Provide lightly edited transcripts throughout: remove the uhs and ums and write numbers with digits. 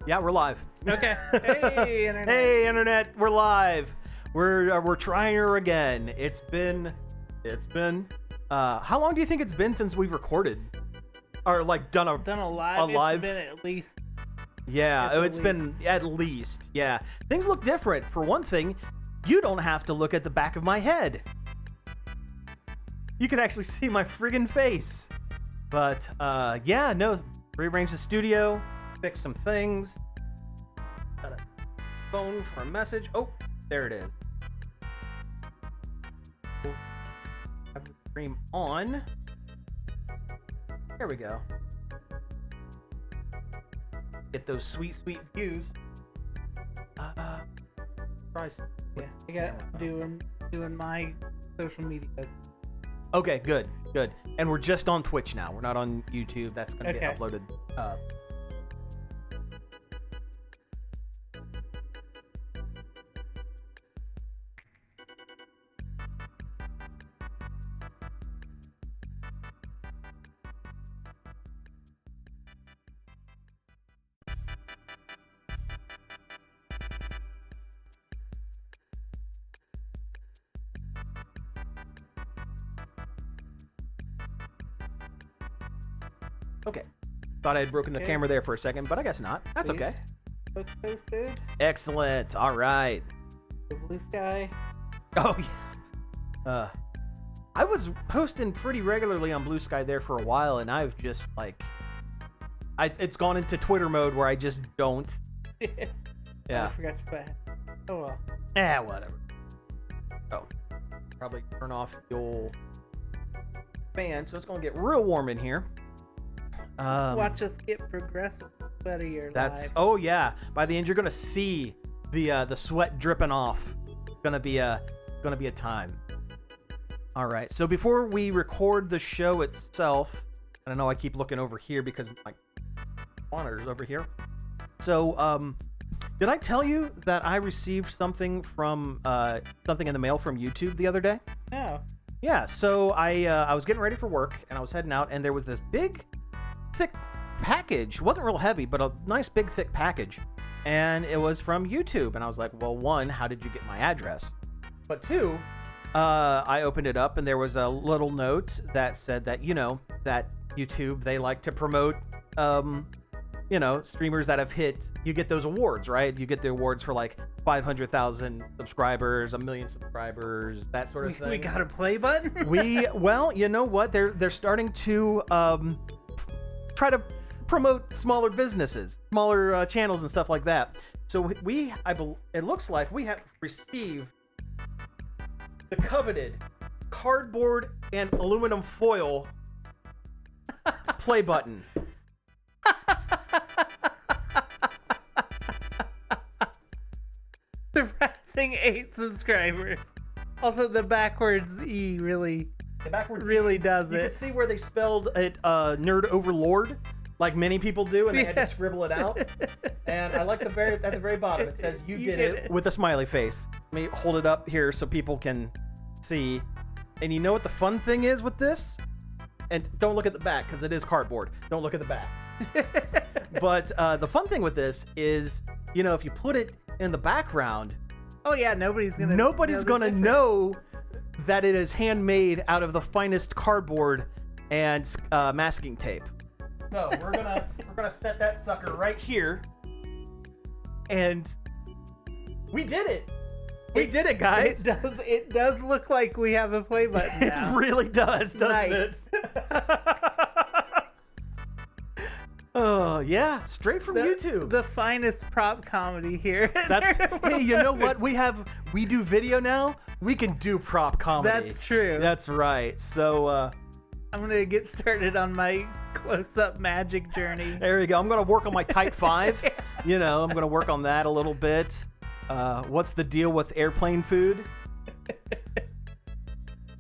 Yeah, we're live. Okay. Hey, internet. Hey, internet, we're live. We're trying her again. It's been how long do you think it's been since we've recorded or like done a live? It's been at least. Yeah, it's been at least. Yeah. Things look different. For one thing, you don't have to look at the back of my head. You can actually see my friggin' face. But yeah, no, rearrange the studio, fix some things. Got a phone for a message. Oh, there it is. We'll have the stream on. There we go. Get those sweet, sweet views. Price. Yeah, I got doing my social media. Okay, good. And we're just on Twitch now. We're not on YouTube. That's going to get uploaded. Okay. Thought I had broken the camera there for a second, but I guess not. That's okay. Posted. Excellent. All right. The blue sky. Oh, yeah. I was posting pretty regularly on Blue Sky there for a while, and I've just, like... it's gone into Twitter mode where I just don't. Yeah. I forgot to put... Oh, Eh, well. whatever. Oh. Probably turn off the old fan, so it's going to get real warm in here. Watch us get progressive sweatier. Oh yeah. By the end, you're gonna see the sweat dripping off. It's gonna be a time. All right. So before we record the show itself, and I know I keep looking over here because my monitor's over here. So did I tell you that I received something from something in the mail from YouTube the other day? No. Yeah. So I was getting ready for work and I was heading out, and there was this big, thick package. It wasn't real heavy, but a nice big thick package, and it was from YouTube. And I was like, well, one, how did you get my address? But two, I opened it up and there was a little note that said that, that YouTube, they like to promote streamers that have hit, you get those awards, right? You get the awards for like 500,000 subscribers, 1 million subscribers, that sort of thing. We got a play button? Well, you know what? They're starting to try to promote smaller businesses, smaller channels and stuff like that. So it looks like we have received the coveted cardboard and aluminum foil play button. Surpassing 8 subscribers. Also, the backwards E really does it. You can see where they spelled it Nerd Overlord, like many people do, and they had to scribble it out. And I like at the very bottom, it says, you did it, with a smiley face. Let me hold it up here so people can see. And you know what the fun thing is with this? And don't look at the back, because it is cardboard. Don't look at the back. But the fun thing with this is, if you put it in the background, oh yeah, nobody's gonna know that it is handmade out of the finest cardboard and masking tape. So we're gonna set that sucker right here, and we did it. We did it, guys. It does look like we have a play button now. It really does, doesn't it? Oh yeah, straight from YouTube. The finest prop comedy here. Hey, you know what? We do video now. We can do prop comedy. That's true. That's right. So I'm gonna get started on my close-up magic journey. There you go. I'm gonna work on my Type 5. Yeah. I'm gonna work on that a little bit. What's the deal with airplane food?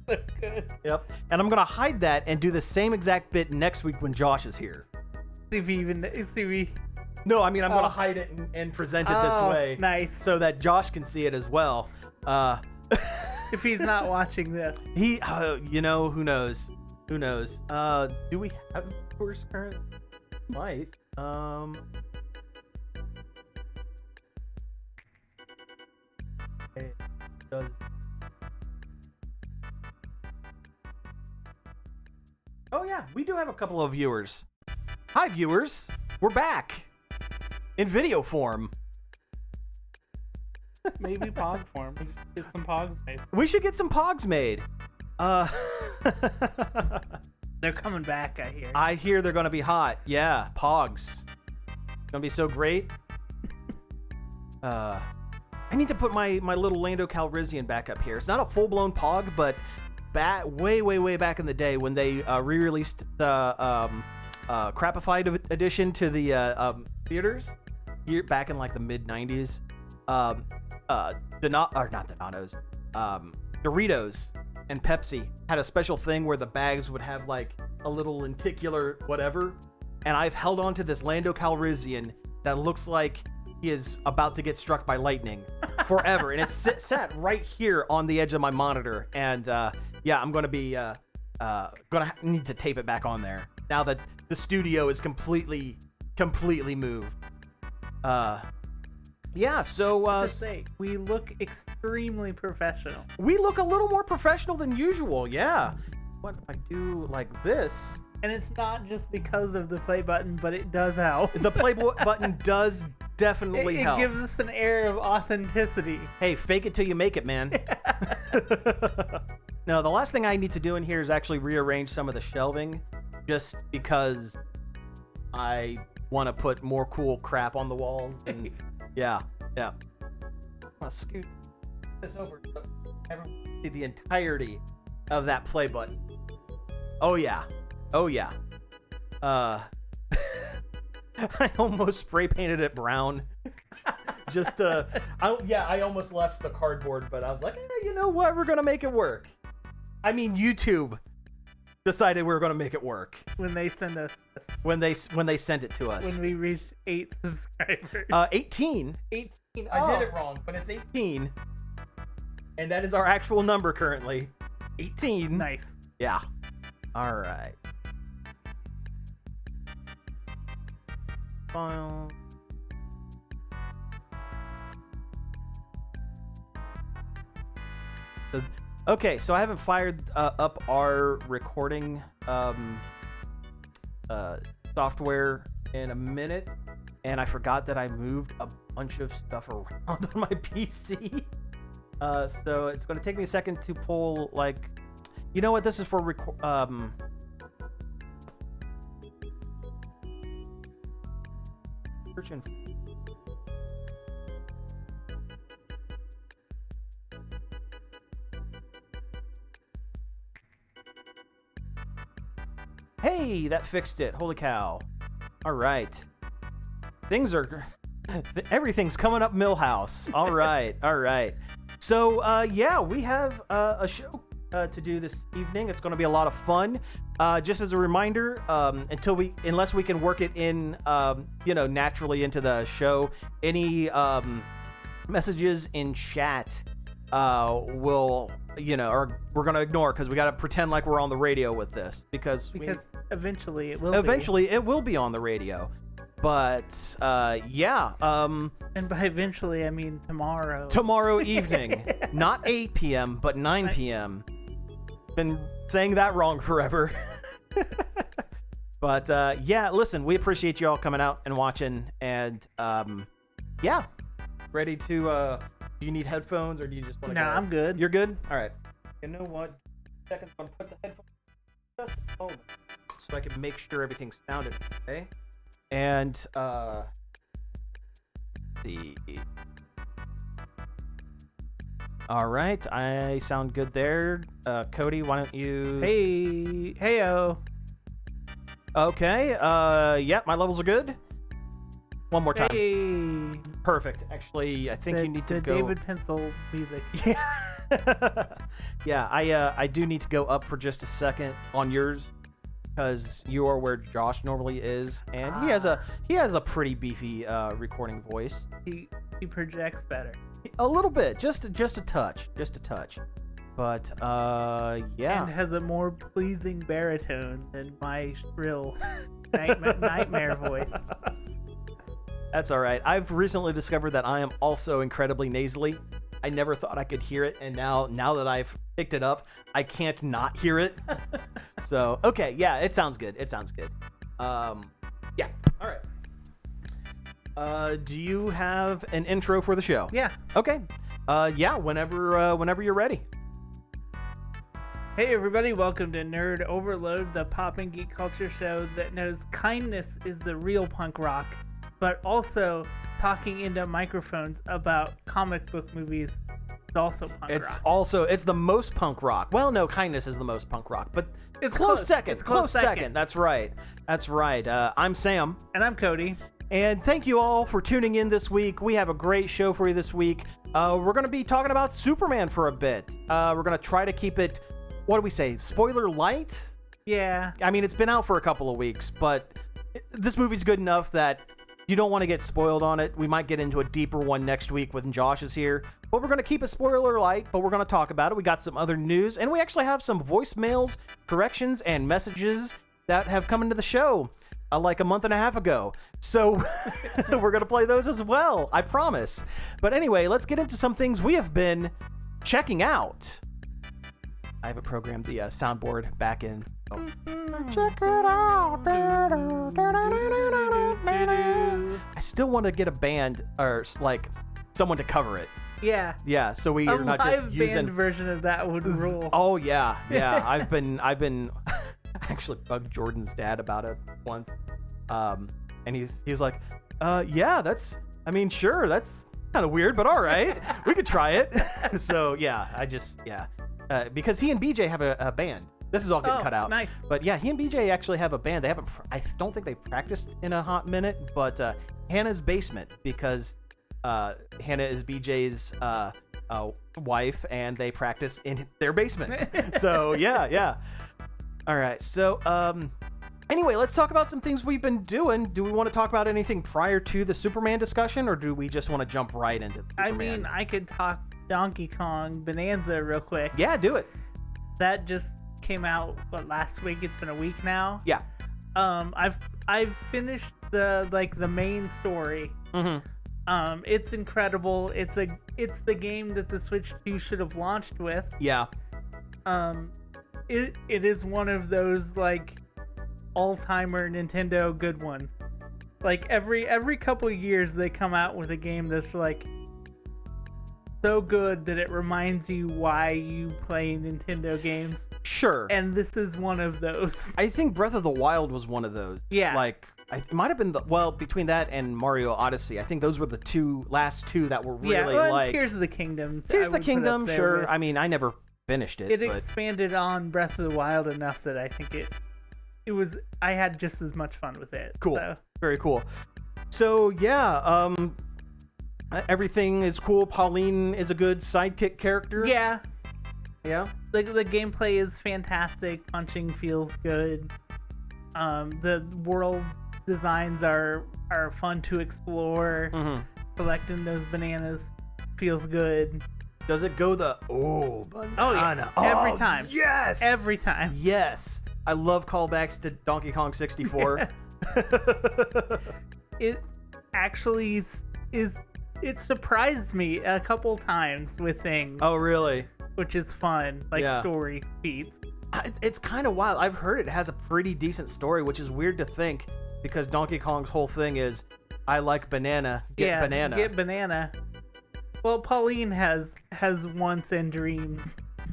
So good. Yep. And I'm gonna hide that and do the same exact bit next week when Josh is here. No, I mean, I'm going to hide it and present it this way. Nice. So that Josh can see it as well. If he's not watching this. Who knows? Who knows? Do we have tours current? Might. It does. Oh yeah, we do have a couple of viewers. Hi viewers, we're back in video form. Maybe Pog form. We should get some Pogs made. We should get some Pogs made. They're coming back, I hear. I hear they're gonna be hot. Yeah, Pogs. Gonna be so great. I need to put my little Lando Calrissian back up here. It's not a full-blown Pog, but way back in the day when they re-released the crapified edition to the theaters here back in like the mid-90s. Doritos and Pepsi had a special thing where the bags would have like a little lenticular whatever, and I've held on to this Lando Calrissian that looks like he is about to get struck by lightning forever, and it's sat right here on the edge of my monitor, and yeah, I'm gonna be need to tape it back on there now that the studio is completely moved. Yeah, so just say we look extremely professional. We look a little more professional than usual. Yeah. What if I do like this? And it's not just because of the play button, but it does help. The play button does definitely help. It gives us an air of authenticity. Hey, fake it till you make it, man. No, the last thing I need to do in here is actually rearrange some of the shelving, just because I want to put more cool crap on the walls. And yeah. I'm gonna scoot this over so everyone can see the entirety of that play button. Oh yeah. I almost spray painted it brown. I almost left the cardboard, but I was like, you know what? We're gonna make it work. I mean, YouTube decided we were gonna make it work when they send us. When they sent it to us. When we reached 8 subscribers. 18. 18. Oh. I did it wrong, but it's 18, and that is our actual number currently. 18. Nice. Yeah. All right. File. Okay, so I haven't fired up our recording software in a minute, and I forgot that I moved a bunch of stuff around on my PC. So it's going to take me a second to pull, like, you know what? This is for search and hey, that fixed it. Holy cow. All right. Everything's coming up Millhouse. All right. So, yeah, we have a show to do this evening. It's going to be a lot of fun. Just as a reminder, unless we can work it in, naturally into the show, any messages in chat we're going to ignore, because we got to pretend like we're on the radio with this, because eventually it will it will be on the radio. But yeah, and by eventually I mean tomorrow evening. Not 8 p.m. but 9 p.m. Been saying that wrong forever. But yeah, listen, we appreciate you all coming out and watching, and yeah, ready to do you need headphones, or do you just want to No, I'm good. You're good? All right. You know what? Seconds, I'm going to put the headphones just a moment so I can make sure everything's sounded okay. And see. All right, I sound good there. Cody, why don't you? Heyo. Okay. Yeah, my levels are good. One more time. Hey. Perfect. Actually, I think you need to go. David Pencil music. Yeah. Yeah. I do need to go up for just a second on yours, because you are where Josh normally is, and he has a pretty beefy recording voice. He projects better. A little bit, just a touch. But yeah. And has a more pleasing baritone than my shrill nightmare voice. That's all right. I've recently discovered that I am also incredibly nasally, I never thought I could hear it, and now that I've picked it up, I can't not hear it. So, okay, yeah, it sounds good. Yeah, all right. Do you have an intro for the show? Yeah. Okay. Yeah, whenever you're ready. Hey everybody, welcome to Nerd Overload, the pop and geek culture show that knows kindness is the real punk rock, but also talking into microphones about comic book movies is also punk rock. It's the most punk rock. Well, no, kindness is the most punk rock, but it's close second. It's close second. That's right. I'm Sam. And I'm Cody. And thank you all for tuning in this week. We have a great show for you this week. We're going to be talking about Superman for a bit. We're going to try to keep it, what do we say, spoiler light? Yeah. I mean, it's been out for a couple of weeks, but this movie's good enough that you don't want to get spoiled on it. We might get into a deeper one next week when Josh is here. But we're going to keep it spoiler light, but we're going to talk about it. We got some other news, and we actually have some voicemails, corrections, and messages that have come into the show like a month and a half ago. So we're going to play those as well, I promise. But anyway, let's get into some things we have been checking out. I haven't programmed the soundboard back in. Oh. Check it out. I still want to get a band or like someone to cover it. Yeah. Yeah, so we are not just using... A live band version of that would rule. Oh, yeah. I've been I actually bugged Jordan's dad about it once. And he's like, yeah, sure, that's kind of weird, but all right, we could try it. So, yeah, because he and BJ have a band. This is all getting cut out. Nice. But yeah, he and BJ actually have a band. I don't think they've practiced in a hot minute, but Hannah's Basement, because Hannah is BJ's wife, and they practice in their basement. So yeah. All right. So anyway, let's talk about some things we've been doing. Do we want to talk about anything prior to the Superman discussion, or do we just want to jump right into Superman? I mean, I could talk Donkey Kong Bonanza real quick. Yeah, do it. That just came out last week. It's been a week now. Yeah. I've finished the main story. Mm-hmm. It's incredible. It's the game that the Switch 2 should have launched with. Yeah. It is one of those all-timer Nintendo good ones. Like every couple of years they come out with a game that's so good that it reminds you why you play Nintendo games. Sure. And this is one of those. I think Breath of the Wild was one of those. Yeah. It might have been between that and Mario Odyssey. I think those were the last two that were really Tears of the Kingdom. Tears of the Kingdom, sure. I mean, I never finished it. It expanded on Breath of the Wild enough that I think I had just as much fun with it. Cool. So. Very cool. So yeah, everything is cool. Pauline is a good sidekick character. Yeah. Yeah. The gameplay is fantastic. Punching feels good. The world designs are fun to explore. Mm-hmm. Collecting those bananas feels good. Does it go banana? Oh yeah, every time. Yes, every time. Yes, I love callbacks to Donkey Kong 64. It actually it surprised me a couple times with things. Oh really? Which is fun, story beats. It's kind of wild. I've heard it has a pretty decent story, which is weird to think because Donkey Kong's whole thing is, I like banana, get banana. Get banana. Well, Pauline has wants and dreams.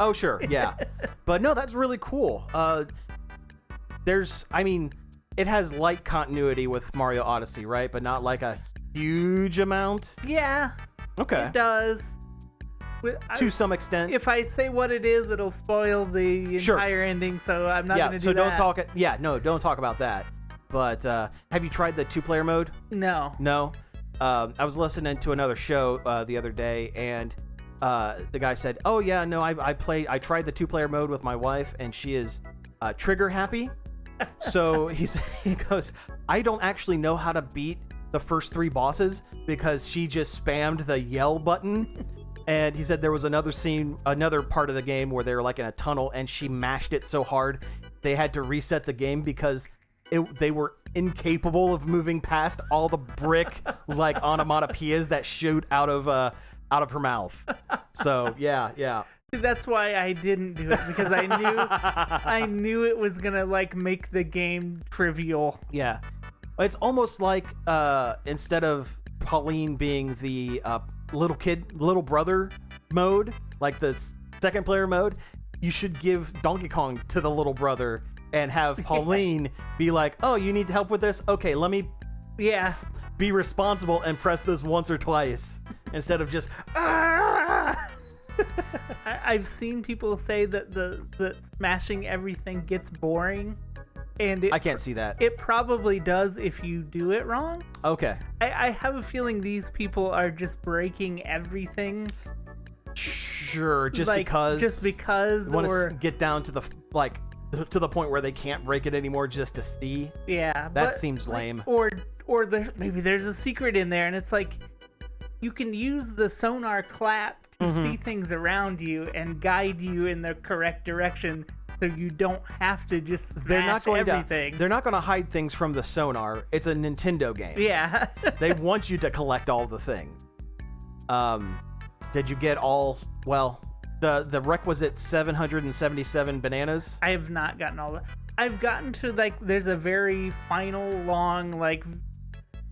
Oh, sure, yeah. But no, that's really cool. It has light continuity with Mario Odyssey, right? But not like a huge amount? Yeah. Okay. It does. To some extent. If I say what it is, it'll spoil the entire ending, so I'm not going to do that. Don't talk about that. But have you tried the 2-player mode? No. No? I was listening to another show the other day, and the guy said, "Oh yeah, no, I tried the 2-player mode with my wife, and she is trigger happy." So he goes, "I don't actually know how to beat the first 3 bosses because she just spammed the yell button." And he said there was another part of the game where they were in a tunnel, and she mashed it so hard they had to reset the game because they were incapable of moving past all the brick onomatopoeias that shoot out of out of her mouth. So yeah. That's why I didn't do it, because I knew it was gonna like make the game trivial. Yeah, it's almost like instead of Pauline being the little brother mode, like the second player mode, you should give Donkey Kong to the little brother and have Pauline be like, oh, you need help with this? Okay, let me be responsible and press this once or twice instead of just I've seen people say that the smashing everything gets boring, and I can't see that. It probably does if you do it wrong. Okay. I have a feeling these people are just breaking everything. Sure, just like, because. Just because, want or to get down to the to the point where they can't break it anymore just to see. Yeah, that seems lame. Or maybe there's a secret in there, and it's like you can use the sonar clap to see things around you and guide you in the correct direction, so you don't have to just smash everything. They're not going to hide things from the sonar. It's a Nintendo game. Yeah. They want you to collect all the things. Did you get all? Well, the requisite 777 bananas? I have not gotten all that. I've gotten to there's a very final long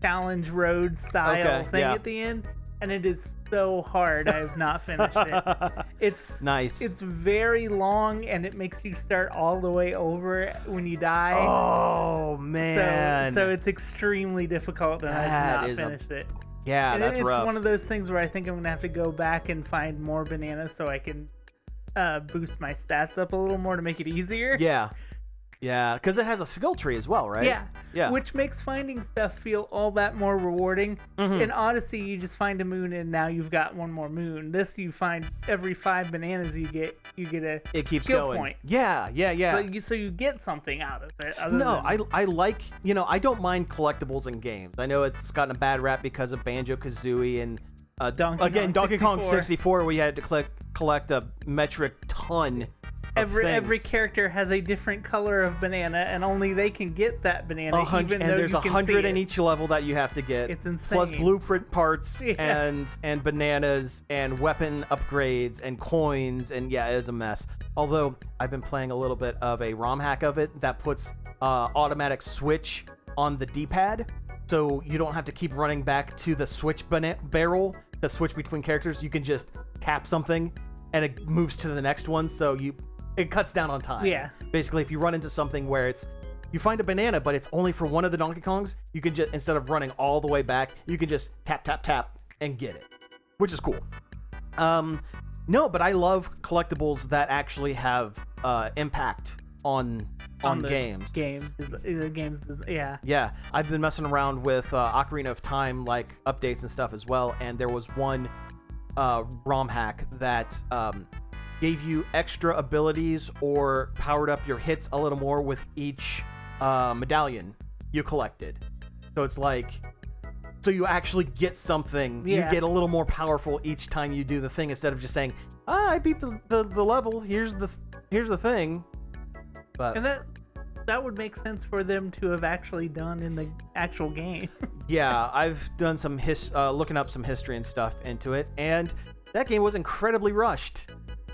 challenge road style thing at the end. And it is so hard. I have not finished it. It's nice. It's very long, and it makes you start all the way over when you die. Oh man! So it's extremely difficult, and I have not finished it. Yeah, and that's rough. It's one of those things where I think I'm gonna have to go back and find more bananas so I can boost my stats up a little more to make it easier. Yeah, because it has a skill tree as well, right? Yeah. Which makes finding stuff feel all that more rewarding. In Odyssey, you just find a moon, and now you've got one more moon. This, you find every 5 bananas you get it keeps skill going. point. Yeah. So you get something out of it. I like, I don't mind collectibles in games. I know it's gotten a bad rap because of Banjo-Kazooie and Donkey Kong 64, we had to collect a metric ton. Every character has a different color of banana, and only they can get that banana. And there's 100 in each level that you have to get. It's insane. Plus blueprint parts and bananas and weapon upgrades and coins, and it's a mess. Although I've been playing a little bit of a ROM hack of it that puts automatic switch on the D-pad, so you don't have to keep running back to the switch barrel to switch between characters. You can just tap something, and it moves to the next one. So it cuts down on time. Yeah. Basically, if you run into something where you find a banana, but it's only for one of the Donkey Kongs, you can just, instead of running all the way back, you can just tap and get it, which is cool. No, but I love collectibles that actually have impact on games. Yeah. Yeah, I've been messing around with Ocarina of Time updates and stuff as well, and there was one ROM hack that gave you extra abilities or powered up your hits a little more with each medallion you collected. So it's so you actually get something. You get a little more powerful each time you do the thing, instead of just saying, I beat the level, here's the thing. But and that would make sense for them to have actually done in the actual game. Yeah, I've done some looking up some history and stuff into it, and that game was incredibly rushed.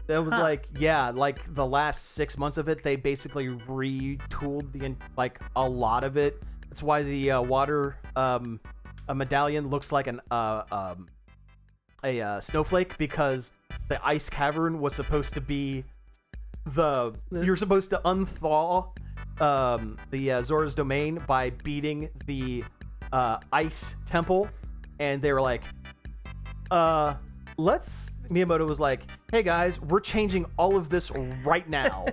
It was the last 6 months of it, they basically retooled a lot of it. That's why the water a medallion looks like a snowflake, because the ice cavern was supposed to be you're supposed to unthaw the Zora's domain by beating the ice temple, and they were like, Miyamoto was like, hey guys, we're changing all of this right now.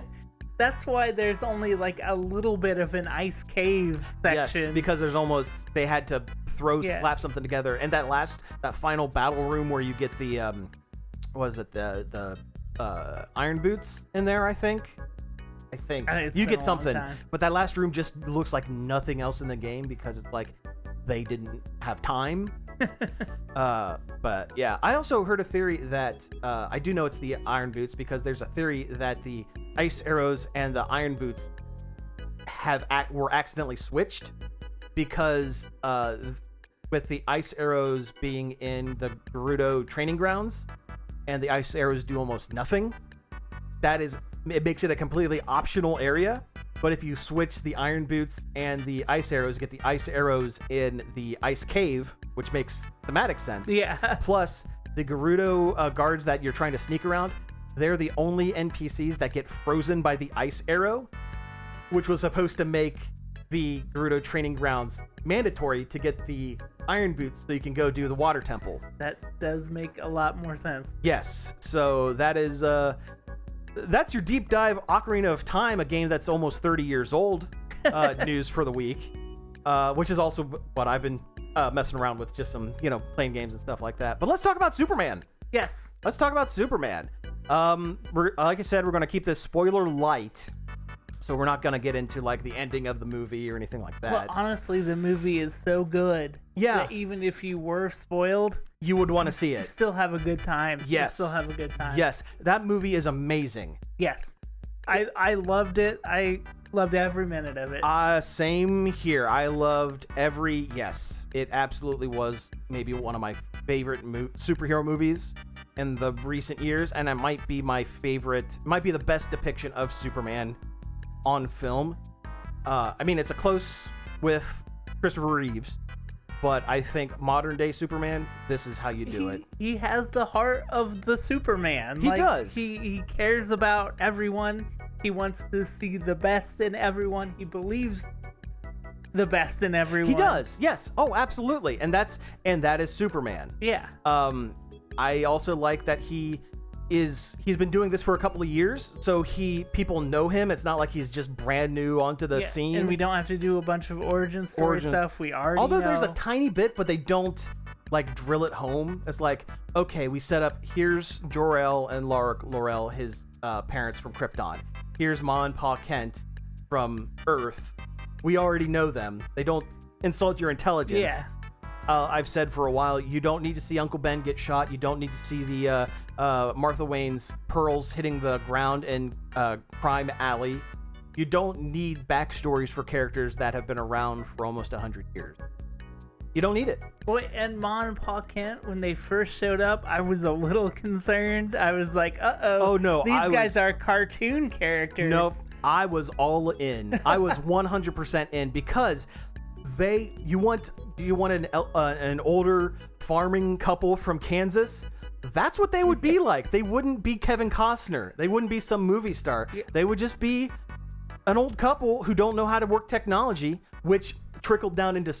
That's why there's only a little bit of an ice cave section. Yes, because they had to slap something together, and that final battle room where you get the the iron boots in there, I think you get something, but that last room just looks like nothing else in the game, because it's they didn't have time. But yeah, I also heard a theory that I do know it's the iron boots, because there's a theory that the ice arrows and the iron boots were accidentally switched, because with the ice arrows being in the Gerudo training grounds, and the ice arrows do almost nothing. It makes it a completely optional area. But if you switch the iron boots and the ice arrows, get the ice arrows in the ice cave, which makes thematic sense. Yeah. Plus, the Gerudo guards that you're trying to sneak around, they're the only NPCs that get frozen by the ice arrow, which was supposed to make the Gerudo training grounds mandatory to get the iron boots so you can go do the water temple. That does make a lot more sense. Yes. So that is... that's your deep dive Ocarina of Time, a game that's almost 30 years old, news for the week, which is also what I've been messing around with, just some, playing games and stuff like that. But let's talk about Superman. Yes. Let's talk about Superman. Like I said, we're going to keep this spoiler light, so we're not going to get into like the ending of the movie or anything like that. Well, honestly, the movie is so good. Yeah. That even if you were spoiled, you would want to see you it. still have a good time. Yes. You still have a good time. Yes. That movie is amazing. Yes. I loved it. I loved every minute of it. Same here. I loved yes. It absolutely was maybe one of my favorite superhero movies in the recent years, and it might be the best depiction of Superman on film. I mean, it's a close with Christopher Reeves, but I think modern day Superman, this is how you do it. He has the heart of the Superman. He does. He cares about everyone. He wants to see the best in everyone. He believes the best in everyone. He does. Yes. Oh, absolutely. And that is Superman. Yeah. I also like that he's been doing this for a couple of years, so people know him. It's not like he's just brand new onto the scene. And we don't have to do a bunch of origin story stuff. We already know. There's a tiny bit, but they don't like drill it home. It's like, okay, we set up, here's Jor-El and Laurel, his parents from Krypton. Here's Ma and Pa Kent from Earth. We already know them. They don't insult your intelligence. Yeah. I've said for a while, you don't need to see Uncle Ben get shot. You don't need to see the Martha Wayne's pearls hitting the ground in Crime Alley. You don't need backstories for characters that have been around for almost 100 years. You don't need it. Boy, and Ma and Pa Kent, when they first showed up, I was a little concerned. I was like, uh-oh. Oh, no. These guys are cartoon characters. Nope. I was all in. I was 100% in because you want an older farming couple from Kansas? That's what they would be like. They wouldn't be Kevin Costner. They wouldn't be some movie star. Yeah. They would just be an old couple who don't know how to work technology, which trickled down into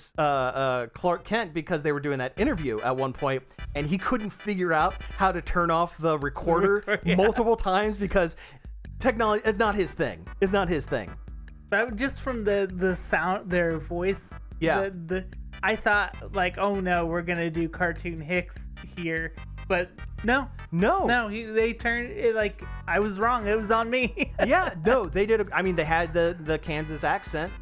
Clark Kent because they were doing that interview at one point, and he couldn't figure out how to turn off the recorder multiple times because technology is not his thing. It's not his thing. But just from the sound, their voice, I thought like, oh no, we're gonna do cartoon Hicks here, but no, they turned it like I was wrong. It was on me. Yeah, no, they did. I mean, they had the Kansas accent,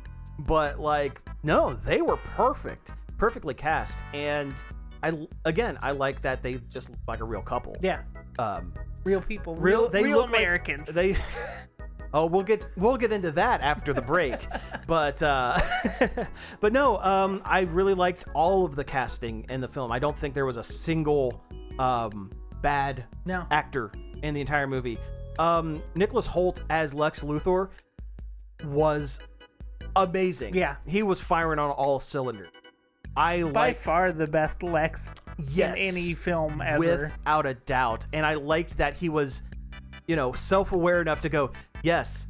but like, no, they were perfectly cast, and I like that they just look like a real couple. Yeah, real people, they real look Americans. Like they. Oh, we'll get into that after the break, but no, I really liked all of the casting in the film. I don't think there was a single bad actor in the entire movie. Nicholas Hoult as Lex Luthor was amazing. Yeah, he was firing on all cylinders. By far the best Lex in any film ever, without a doubt. And I liked that he was, self-aware enough to go, yes,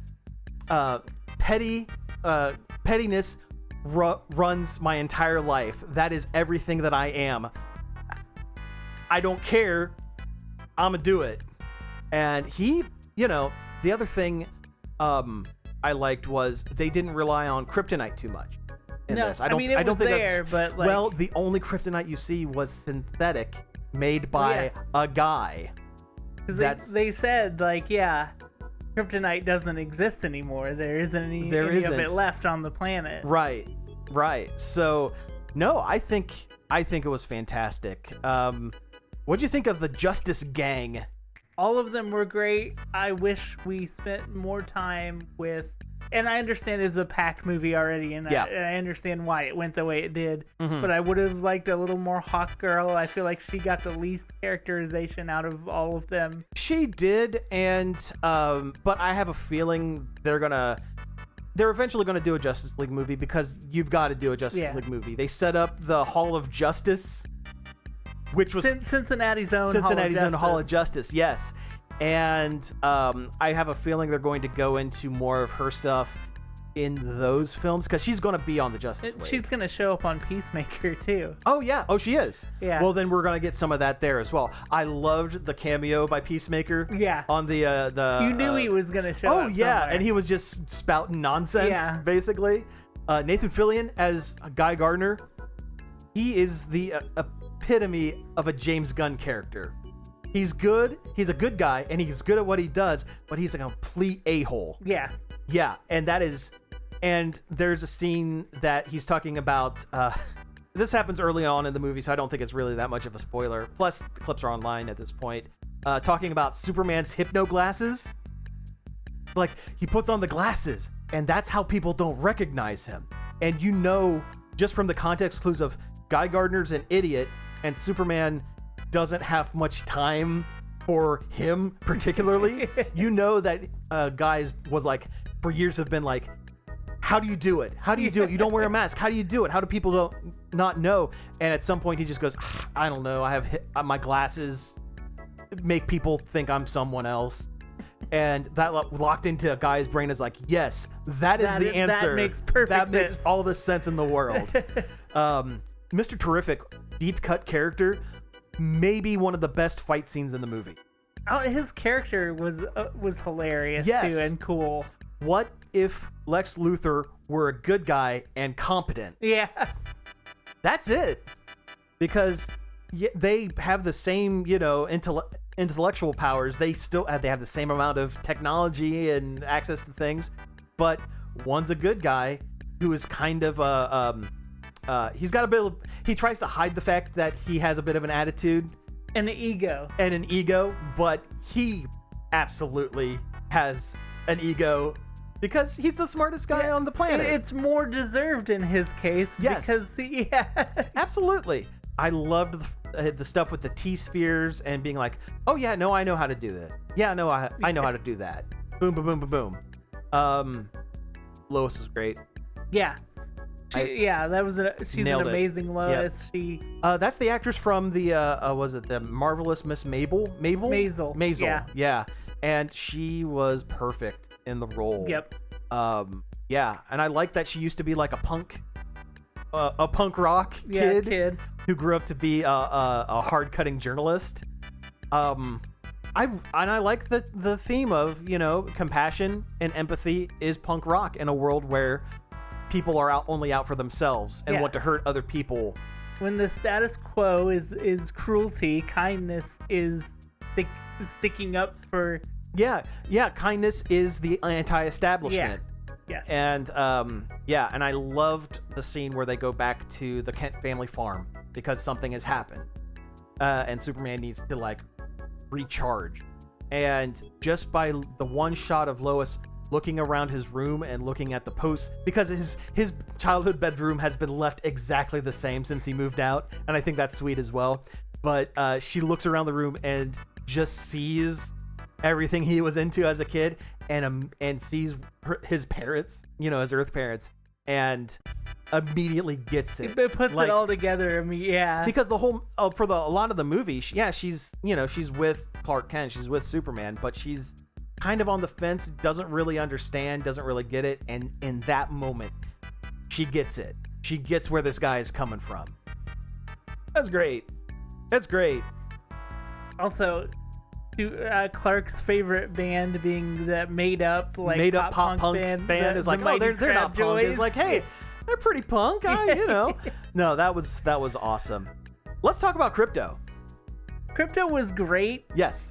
pettiness runs my entire life. That is everything that I am. I don't care. I'm gonna do it. And he, the other thing I liked was they didn't rely on kryptonite too much in this. I don't think there, but like... Well, the only kryptonite you see was synthetic, made by a guy. They said, like, kryptonite doesn't exist anymore. There isn't any of it left on the planet. Right. So, no, I think it was fantastic. What'd you think of the Justice Gang? All of them were great. I wish we spent more time with And I understand it's a packed movie already, and I understand why it went the way it did. Mm-hmm. But I would have liked a little more Hawkgirl. I feel like she got the least characterization out of all of them. She did, and but I have a feeling they're eventually gonna do a Justice League movie, because you've got to do a Justice League movie. They set up the Hall of Justice, which was Cincinnati's own Hall of Justice. Yes. And I have a feeling they're going to go into more of her stuff in those films, because she's going to be on the Justice League. She's going to show up on Peacemaker too. Oh yeah. Oh, she is. Yeah. Well, then we're going to get some of that there as well. I loved the cameo by Peacemaker. Yeah. On the you knew he was going to show up. Oh yeah, somewhere. And he was just spouting nonsense. Yeah. Basically. Nathan Fillion as Guy Gardner. He is the epitome of a James Gunn character. He's good. He's a good guy, and he's good at what he does, but he's a complete a-hole. Yeah. Yeah, and there's a scene that he's talking about. This happens early on in the movie, so I don't think it's really that much of a spoiler. Plus, the clips are online at this point. Talking about Superman's hypno glasses. Like, he puts on the glasses, and that's how people don't recognize him. And you know, just from the context clues of Guy Gardner's an idiot, and Superman doesn't have much time for him particularly. You know that guys was like, for years have been like, how do you do it? How do you do it? You don't wear a mask. How do you do it? How do people not know? And at some point he just goes, I don't know. I have my glasses make people think I'm someone else. And that locked into a guy's brain is like, yes, that is the answer. That makes perfect sense. That makes all the sense in the world. Mr. Terrific, deep cut character, maybe one of the best fight scenes in the movie. Oh, his character was hilarious too, and cool. What if Lex Luthor were a good guy and competent? Yeah. That's it. Because they have the same, intellectual powers. They have the same amount of technology and access to things, but one's a good guy who is kind of he's got a bit of, he tries to hide the fact that he has a bit of an attitude and an ego, but he absolutely has an ego because he's the smartest guy on the planet. It's more deserved in his case. Yes. Because Absolutely. I loved the stuff with the T-spheres and being like, oh yeah, no, I know how to do that. Yeah, no, I know how to do that. Boom, boom, boom, boom, boom. Lois was great. Yeah. She's an amazing Lois. Yep. That's the actress from the was it the Marvelous Miss Maisel? Yeah. And she was perfect in the role. Yep. Yeah, and I like that she used to be like a punk rock kid who grew up to be a hard-cutting journalist. I like the theme of, compassion and empathy is punk rock in a world where people are only out for themselves and want to hurt other people. When the status quo is cruelty, kindness is sticking up for... Yeah, kindness is the anti-establishment. Yeah. And and I loved the scene where they go back to the Kent family farm because something has happened. And Superman needs to recharge. And just by the one shot of Lois looking around his room and looking at the posts, because his childhood bedroom has been left exactly the same since he moved out, and I think that's sweet as well. But she looks around the room and just sees everything he was into as a kid, and sees his parents, his Earth parents, and immediately gets it. It puts it all together. Because the whole a lot of the movie, she's with Clark Kent, she's with Superman, but she's kind of on the fence, doesn't really understand, doesn't really get it, and in that moment, she gets it. She gets where this guy is coming from. That's great. Also, Clark's favorite band being that made up pop punk band is like, oh, they're not punk. It's like, hey, they're pretty punk, No, that was awesome. Let's talk about Crypto. Crypto was great. Yes.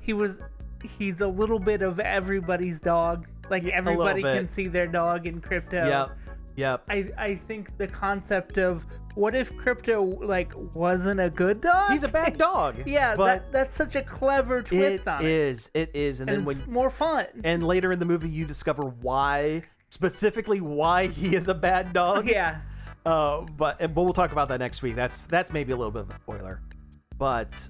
He's a little bit of everybody's dog. Everybody can see their dog in Crypto. Yep. I think the concept of what if Crypto wasn't a good dog? He's a bad dog. Yeah, but that's such a clever twist on it. It is, and then it's more fun. And later in the movie, you discover why specifically why he is a bad dog. Yeah. But we'll talk about that next week. That's maybe a little bit of a spoiler. But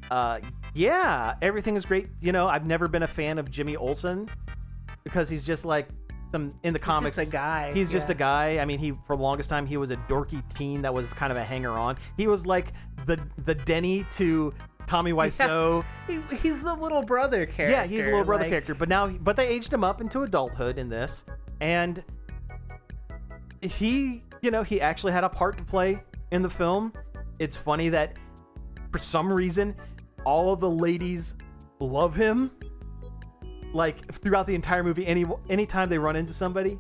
yeah, everything is great. I've never been a fan of Jimmy Olsen because he's just like in the comics. He's just a guy. He's just a guy. I mean, for the longest time, he was a dorky teen that was kind of a hanger-on. He was like the Denny to Tommy Wiseau. Yeah, he's the little brother character. Yeah, he's the little brother character. But they aged him up into adulthood in this, and he actually had a part to play in the film. It's funny that for some reason, all of the ladies love him. Like throughout the entire movie, anytime they run into somebody,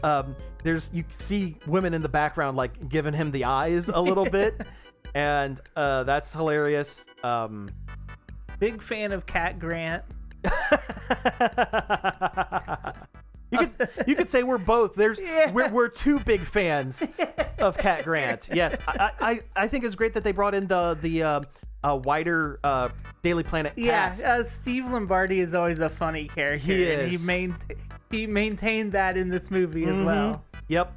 you see women in the background like giving him the eyes a little bit, and that's hilarious. Big fan of Cat Grant. You could say we're both. We're two big fans of Cat Grant. Yes, I think it's great that they brought in the wider Daily Planet cast. Yeah, Steve Lombardi is always a funny character. He is. And he maintained that in this movie as well. Yep.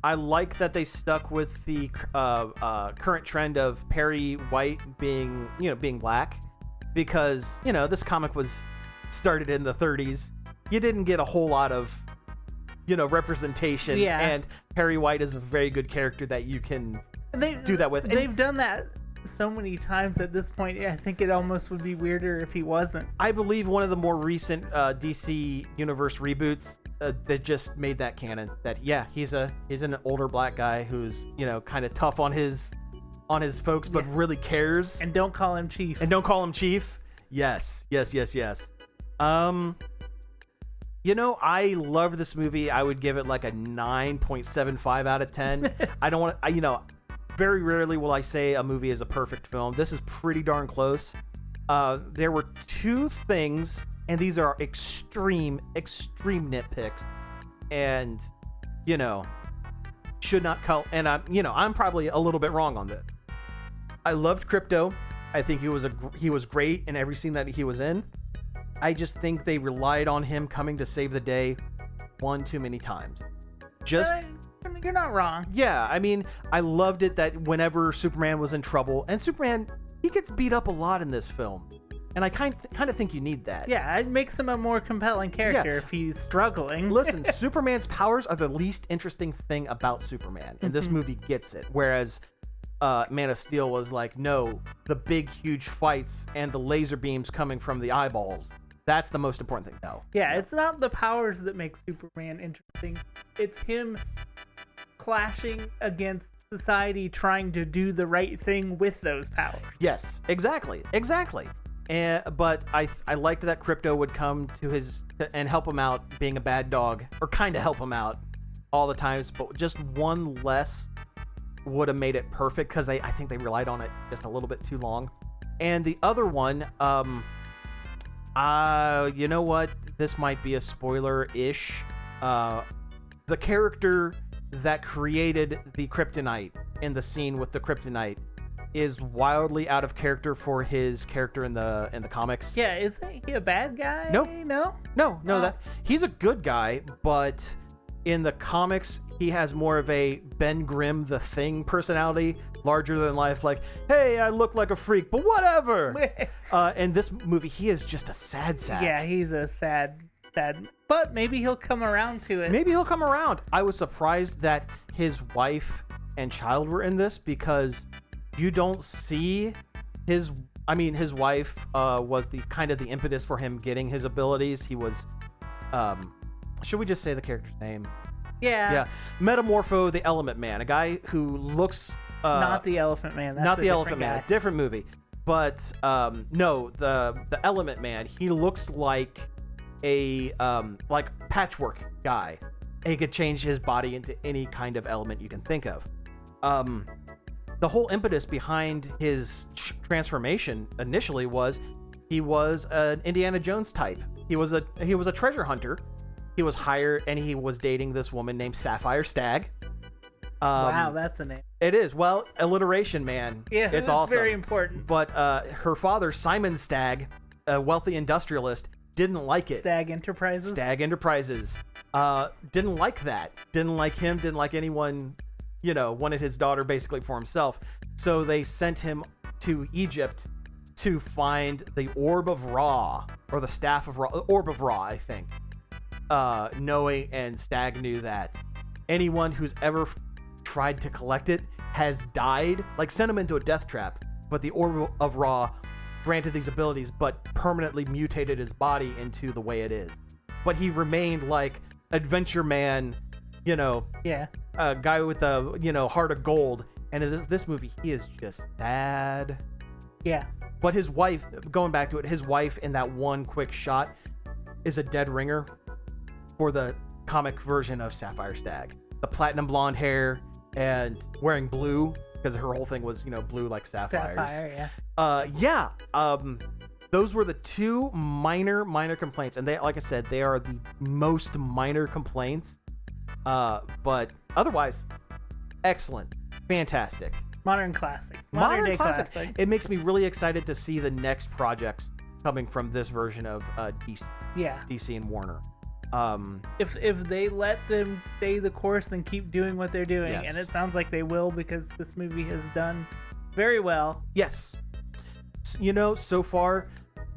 I like that they stuck with the current trend of Perry White being black, because this comic was started in the 30s. You didn't get a whole lot of representation, and Perry White is a very good character that you can do that with. They've done that so many times at this point. I think it almost would be weirder if he wasn't. I believe one of the more recent DC Universe reboots that just made that canon. That he's an older black guy who's kind of tough on his folks, but really cares. And don't call him Chief. Yes. I love this movie. I would give it like a 9.75 out of 10. I don't want to, very rarely will I say a movie is a perfect film. This is pretty darn close. There were two things, and these are extreme nitpicks, and, should not call, and I'm probably a little bit wrong on this. I loved Crypto. I think he was great in every scene that he was in. I just think they relied on him coming to save the day one too many times. You're not wrong. Yeah, I mean, I loved it that whenever Superman was in trouble, and Superman, he gets beat up a lot in this film, and I kind of think you need that. Yeah, it makes him a more compelling character if he's struggling. Listen, Superman's powers are the least interesting thing about Superman, and this movie gets it. Whereas Man of Steel was like, no, the big, huge fights and the laser beams coming from the eyeballs. That's the most important thing. No. Yeah, it's not the powers that make Superman interesting. It's him clashing against society, trying to do the right thing with those powers. Yes, exactly. But I liked that Crypto would come to and help him out being a bad dog, or kind of help him out all the times, but just one less would have made it perfect, because I think they relied on it just a little bit too long. And the other one, you know what? This might be a spoiler-ish. The character that created the kryptonite in the scene with the kryptonite is wildly out of character for his character in the comics. Yeah, isn't he a bad guy? Nope. No. That he's a good guy, but in the comics he has more of a Ben Grimm the Thing personality, larger than life, like, hey, I look like a freak, but whatever. In this movie, he is just a sad sack. Yeah, he's a sad, but maybe he'll come around to it. Maybe he'll come around. I was surprised that his wife and child were in this, because you don't see his wife was the kind of the impetus for him getting his abilities. He was, should we just say the character's name? Yeah. Metamorpho the Element Man, a guy who looks not the Elephant Man. That's not the Elephant guy. Man, a different movie. But no, the Element Man, he looks like a like patchwork guy. He could change his body into any kind of element you can think of. The whole impetus behind his transformation initially was he was an Indiana Jones type. He was a treasure hunter. He was hired, and he was dating this woman named Sapphire Stagg. Wow, that's a name. It is. Well, alliteration, man. Yeah, it's awesome. Very important. But her father, Simon Stagg, a wealthy industrialist, didn't like it. Stagg Enterprises. didn't like that. Didn't like him. Didn't like anyone. Wanted his daughter basically for himself. So they sent him to Egypt to find the Orb of Ra, or the Staff of Ra, Orb of Ra, I think. Knowing, and Stagg knew that anyone who's ever tried to collect it has died. Like, sent him into a death trap, but the Orb of Ra granted these abilities, but permanently mutated his body into the way it is. But he remained like adventure man, a guy with a heart of gold. And in this movie, he is just sad. Yeah. But his wife, going back to it, his wife in that one quick shot is a dead ringer for the comic version of Sapphire Stagg. The platinum blonde hair and wearing blue, because her whole thing was, blue like sapphires. Sapphire, yeah. Those were the two minor complaints. And they, like I said, they are the most minor complaints. But otherwise, excellent. Fantastic. Modern classic. Modern day classic. It makes me really excited to see the next projects coming from this version of DC. Yeah. DC and Warner. If they let them stay the course and keep doing what they're doing, yes. And it sounds like they will, because this movie has done very well. Yes. So far,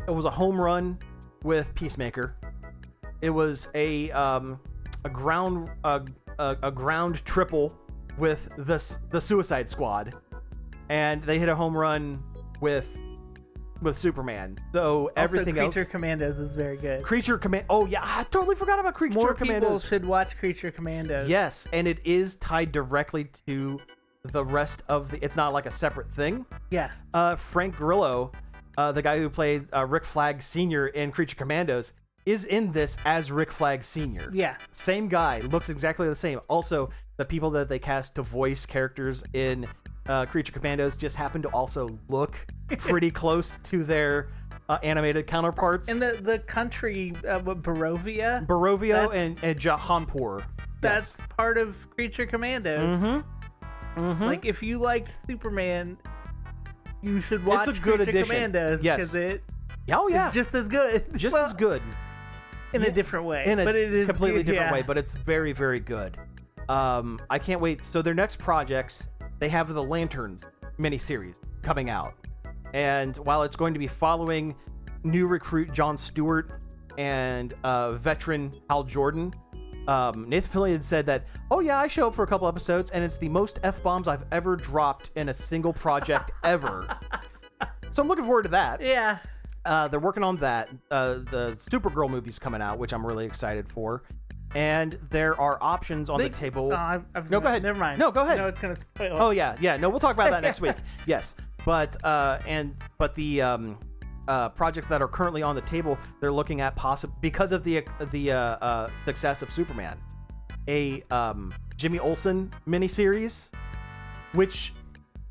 it was a home run with Peacemaker. It was a ground triple with the Suicide Squad, and they hit a home run with Superman. So everything else. Creature Commandos is very good. Oh yeah, I totally forgot about Creature Commandos. More people should watch Creature Commandos. Yes, and it is tied directly to the rest of the. It's not like a separate thing. Yeah. Frank Grillo, the guy who played Rick Flag Sr. in Creature Commandos, is in this as Rick Flag Sr. Yeah. Same guy, looks exactly the same. Also, the people that they cast to voice characters in Creature Commandos just happen to also look pretty close to their animated counterparts. And the country, Barovia? Barovia and Jahanpur. That's part of Creature Commandos. Mm-hmm. Like, if you liked Superman, you should watch it's a good Creature addition. Commandos. Yes. Because it is just as good. As good. In a different way. But it is completely different way, but it's very, very good. I can't wait. So their next projects, they have the Lanterns miniseries coming out. And while it's going to be following new recruit Jon Stewart and veteran Hal Jordan, Nathan Fillion said that, oh yeah, I show up for a couple episodes and it's the most F-bombs I've ever dropped in a single project ever. So I'm looking forward to that. Yeah. They're working on that. The Supergirl movie's coming out, which I'm really excited for. And there are options on the table. Go ahead. Never mind. No, go ahead. No, it's gonna spoil. Oh yeah. No, we'll talk about that next week. Yes, but the projects that are currently on the table, they're looking at because of the success of Superman, a Jimmy Olsen miniseries, which,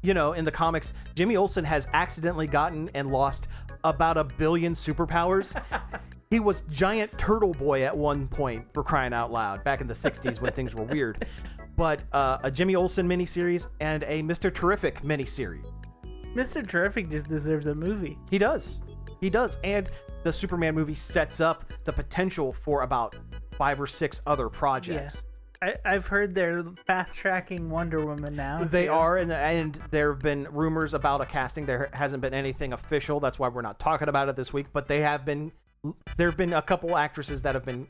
in the comics, Jimmy Olsen has accidentally gotten and lost about 1 billion superpowers. He was Giant Turtle Boy at one point, for crying out loud, back in the 60s when things were weird. But a Jimmy Olsen miniseries and a Mr. Terrific miniseries. Mr. Terrific just deserves a movie. He does. And the Superman movie sets up the potential for about 5 or 6 other projects. Yeah. I've heard they're fast-tracking Wonder Woman now. They are, and there have been rumors about a casting. There hasn't been anything official. That's why we're not talking about it this week. But there have been a couple actresses that have been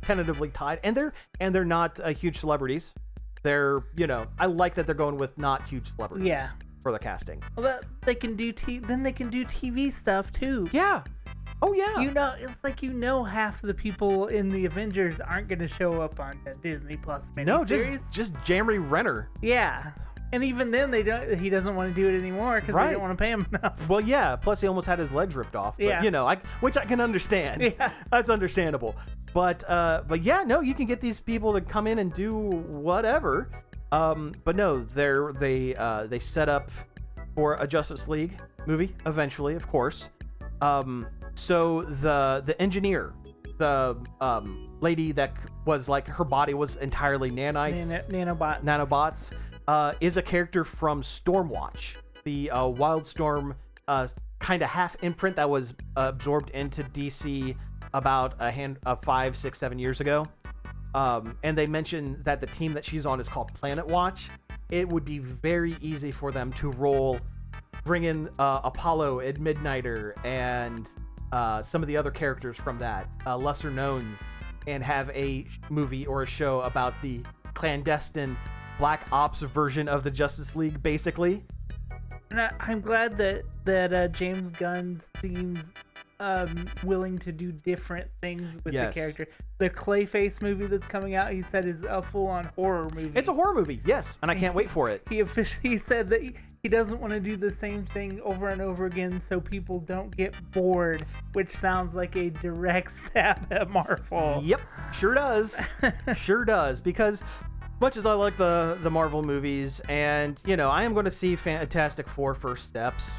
tentatively tied, and they're not huge celebrities. They're, I like that they're going with not huge celebrities. Yeah. For the casting. Well, they can do then they can do TV stuff too. Yeah. Oh yeah. It's like half the people in the Avengers aren't going to show up on the Disney Plus miniseries. No, just Jeremy Renner. Yeah. And even then, he doesn't want to do it anymore because they don't want to pay him enough. Well, yeah. Plus, he almost had his legs ripped off. But, yeah. Which I can understand. Yeah. That's understandable. But yeah, no, you can get these people to come in and do whatever. But no, they set up for a Justice League movie eventually, of course. So the engineer, the lady that was like her body was entirely nanites, nanobots, is a character from Stormwatch, the Wildstorm kind of half imprint that was absorbed into DC about 5, 6, 7 years ago. and they mention that the team that she's on is called Planet Watch, it would be very easy for them to bring in Apollo and Midnighter and some of the other characters from that, lesser knowns, and have a movie or a show about the clandestine Black Ops version of the Justice League, basically. And I'm glad that James Gunn seems willing to do different things with the character. The Clayface movie that's coming out, he said, is a full-on horror movie. It's a horror movie, yes, and I can't wait for it. He officially said that he doesn't want to do the same thing over and over again so people don't get bored, which sounds like a direct stab at Marvel. Yep, sure does. Sure does, because much as I like the Marvel movies, and, I am going to see Fantastic Four First Steps,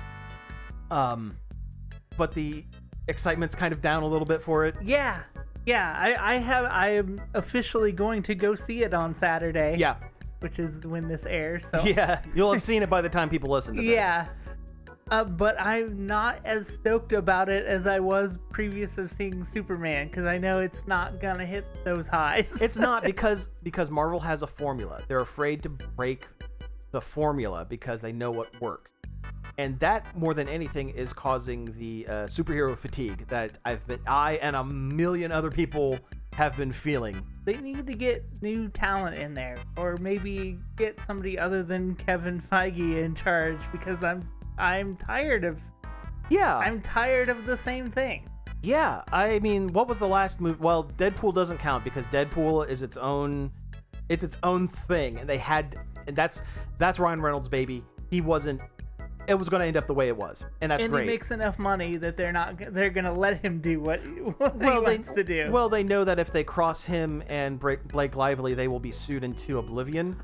but the excitement's kind of down a little bit for it. Yeah, I am officially going to go see it on Saturday. Yeah. Which is when this airs. So. Yeah, you'll have seen it by the time people listen to this. Yeah. But I'm not as stoked about it as I was previous of seeing Superman, because I know it's not going to hit those highs. It's not, because Marvel has a formula. They're afraid to break the formula because they know what works. And that, more than anything, is causing the superhero fatigue that I and a million other people have been feeling. They need to get new talent in there, or maybe get somebody other than Kevin Feige in charge, because I'm tired of. Yeah. I'm tired of the same thing. Yeah, I mean, what was the last movie? Well, Deadpool doesn't count because Deadpool is its own thing, and that's Ryan Reynolds' baby. It was going to end up the way it was, and that's great. And he makes enough money that they're going to let him do what he wants to do. Well, they know that if they cross him and Blake Lively, they will be sued into oblivion.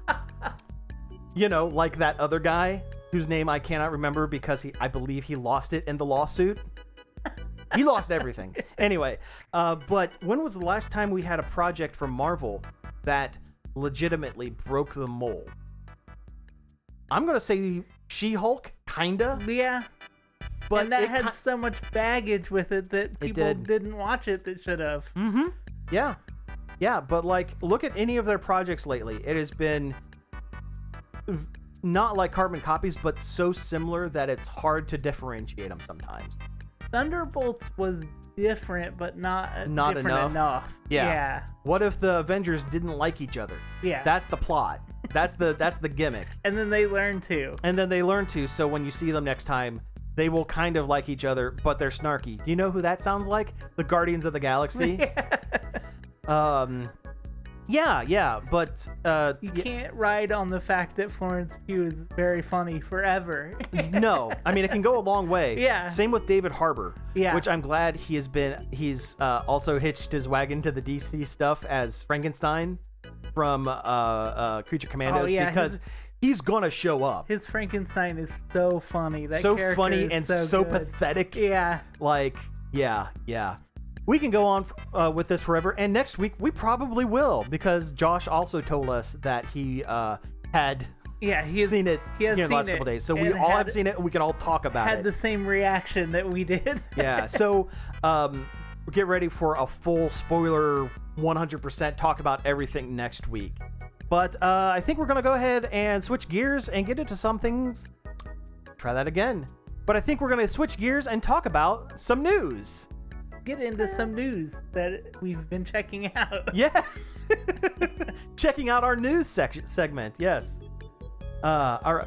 Like that other guy whose name I cannot remember because I believe he lost it in the lawsuit. He lost everything. Anyway, but when was the last time we had a project from Marvel that legitimately broke the mold? I'm going to say She-Hulk, kinda. Yeah. But and that had so much baggage with it that people didn't watch it that should have. Mm-hmm. Yeah. Yeah, but look at any of their projects lately. It has been not like carbon copies, but so similar that it's hard to differentiate them sometimes. Thunderbolts was different, but not different enough. Yeah. What if the Avengers didn't like each other? Yeah. That's the plot. That's the gimmick. And then they learn to. So when you see them next time, they will kind of like each other, but they're snarky. Do you know who that sounds like? The Guardians of the Galaxy. Yeah, but you can't ride on the fact that Florence Pugh is very funny forever. No, I mean, it can go a long way. Yeah. Same with David Harbour. Yeah. Which I'm glad he's also hitched his wagon to the DC stuff as Frankenstein from Creature Commandos, because he's gonna show up. His Frankenstein is so funny. That so character funny is and so good. Pathetic. Yeah. Yeah. We can go on with this forever, and next week we probably will, because Josh also told us that he had seen it in the last couple days. So we all have seen it, and we can all talk about it. Had the same reaction that we did. Yeah, so get ready for a full spoiler 100% talk about everything next week. But I think we're going to go ahead and switch gears and get into some things. Try that again. But I think we're going to switch gears and talk about some news. Get into some news that we've been checking out. Yeah. Checking out our news segment. Yes. All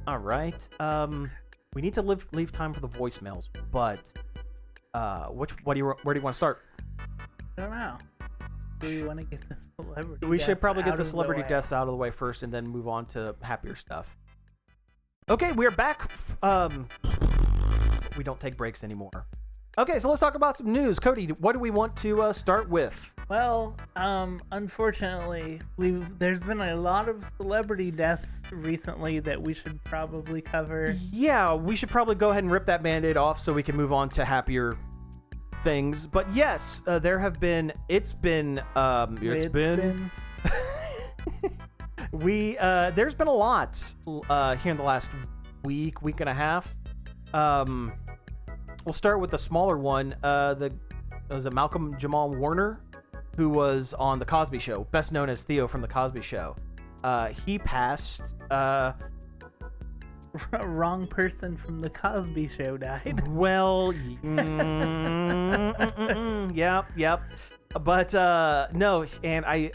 right. We need to leave time for the voicemails, but where do you want to start? I don't know. Do we want to get the celebrity We should probably get the deaths celebrity deaths out of the way first, and then move on to happier stuff. Okay, we're back. We don't take breaks anymore. Okay, so let's talk about some news. Cody, what do we want to start with? Well, unfortunately, there's been a lot of celebrity deaths recently that we should probably cover. Yeah, we should probably go ahead and rip that Band-Aid off so we can move on to happier things. But yes, there's been a lot here in the last week and a half. We'll start with the smaller one. Was it Malcolm Jamal Warner? who was on The Cosby Show, best known as Theo from The Cosby Show. He passed. Wrong person from The Cosby Show died. Well, yep. But no, and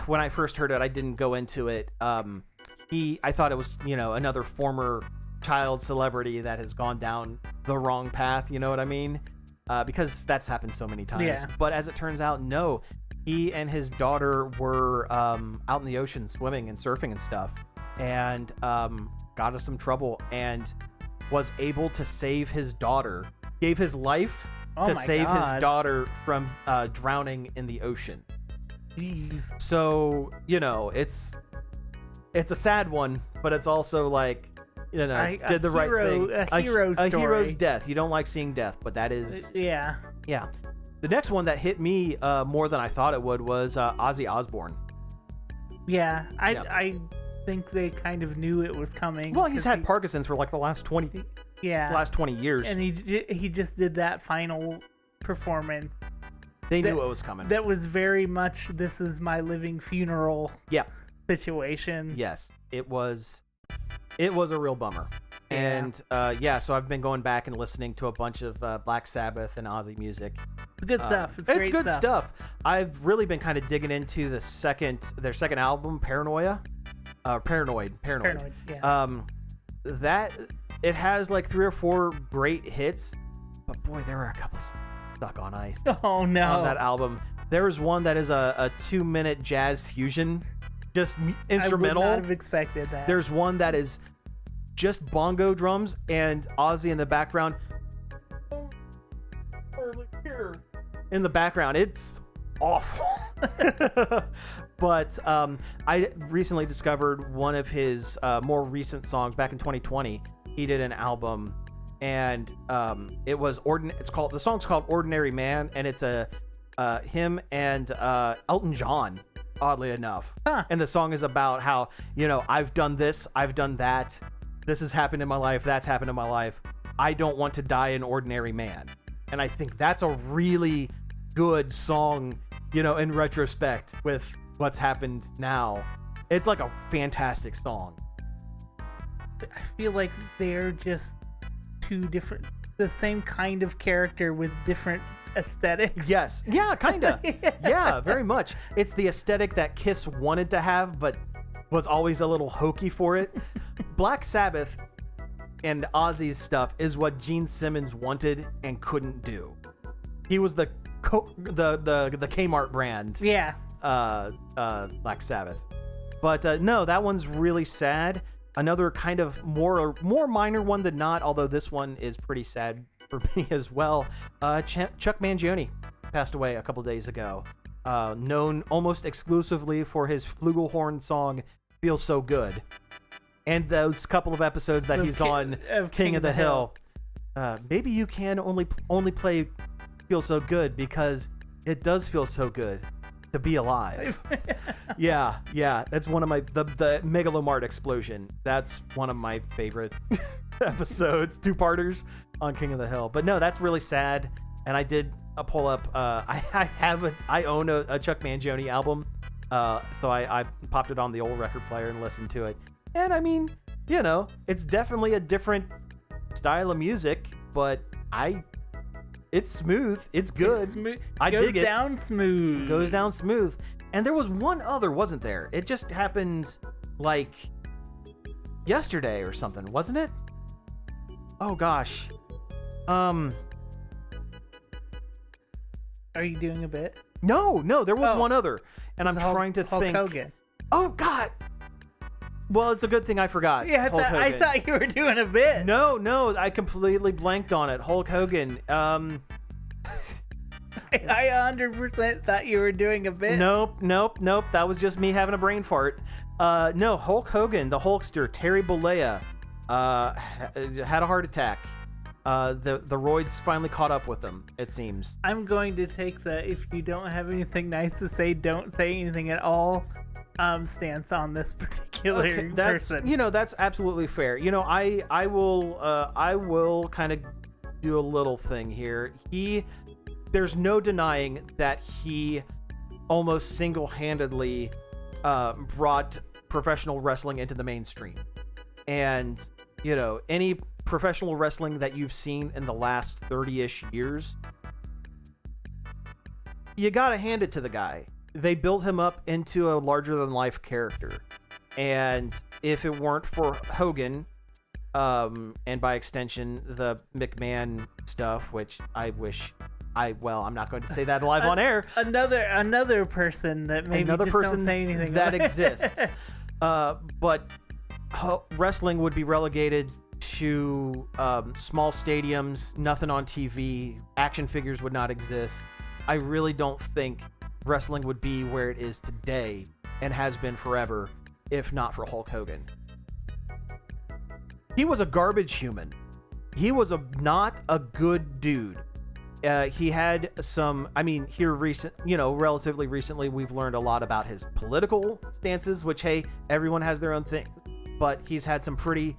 when I first heard it, I didn't go into it. I thought it was, another former child celebrity that has gone down the wrong path, you know what I mean? Because that's happened so many times. Yeah. But as it turns out, no. He and his daughter were out in the ocean swimming and surfing and stuff, and got into some trouble and was able to save his daughter. Gave his life to save his daughter from drowning in the ocean. Jeez. So, it's a sad one, but it's also like, did the right thing. A hero story. A hero's death. You don't like seeing death, but that is... Yeah. Yeah. The next one that hit me more than I thought it would was Ozzy Osbourne. Yeah. I think they kind of knew it was coming. Well, he's had Parkinson's for like the last 20 years. And he just did that final performance. They knew it was coming. That was very much, this is my living funeral situation. Yes. It was a real bummer. And so I've been going back and listening to a bunch of Black Sabbath and Ozzy music. It's good stuff. It's great good stuff. I've really been kind of digging into their second album, Paranoid. Yeah. That it has like 3 or 4 great hits, but boy, there are a couple stuck on ice. Oh no! On that album, there was one that is a 2-minute jazz fusion, just instrumental. I would not have expected that. There's one that is just bongo drums and Ozzy in the background. In the background, it's awful. But I recently discovered one of his more recent songs back in 2020. He did an album, and the song's called "Ordinary Man," and it's him and Elton John, oddly enough. Huh. And the song is about how I've done this, I've done that. This has happened in my life. That's happened in my life. I don't want to die an ordinary man. And I think that's a really good song, in retrospect with what's happened now. It's like a fantastic song. I feel like they're just the same kind of character with different aesthetics. Yes. Yeah, kind of. Yeah, very much. It's the aesthetic that Kiss wanted to have, but was always a little hokey for it. Black Sabbath and Ozzy's stuff is what Gene Simmons wanted and couldn't do. He was the Kmart brand. Yeah. Black Sabbath. But no, that one's really sad. Another kind of more minor one than not, although this one is pretty sad for me as well. Chuck Mangione passed away a couple days ago. Known almost exclusively for his flugelhorn song "Feels So Good," and those couple of episodes that he's on King of the Hill. Maybe you can only play "Feel So Good" because it does feel so good to be alive. yeah, that's one of my the Megalomart explosion. That's one of my favorite episodes, 2-parters on King of the Hill. But no, that's really sad. And I did pull up. I own a Chuck Mangione album, so I popped it on the old record player and listened to it. And I mean, it's definitely a different style of music, but it's smooth. It's good. It's smooth. I dig it. It goes down smooth. And there was one other, wasn't there? It just happened like yesterday or something, wasn't it? Oh gosh. Are you doing a bit? No, there was one other, and I'm trying to Hulk think. Hogan. Oh God. Well, it's a good thing I forgot. Yeah, I thought you were doing a bit. No, I completely blanked on it. Hulk Hogan. I 100% thought you were doing a bit. Nope. That was just me having a brain fart. No, Hulk Hogan, the Hulkster, Terry Bollea, had a heart attack. The roids finally caught up with him, it seems. I'm going to take the if you don't have anything nice to say, don't say anything at all stance on this particular person. That's absolutely fair. I will kind of do a little thing here. There's no denying that he almost single-handedly brought professional wrestling into the mainstream. And, you know, any professional wrestling that you've seen in the last 30-ish years, you gotta hand it to the guy. They built him up into a larger-than-life character. And if it weren't for Hogan, and by extension, the McMahon stuff, which I wish... I'm not going to say that live on air. Another person that maybe another just person don't say anything that about. exists. But wrestling would be relegated to small stadiums, nothing on TV, action figures would not exist. I really don't think wrestling would be where it is today and has been forever if not for Hulk Hogan. He was a garbage human. He was not a good dude. He had some, relatively recently, we've learned a lot about his political stances, which, hey, everyone has their own thing. But he's had some pretty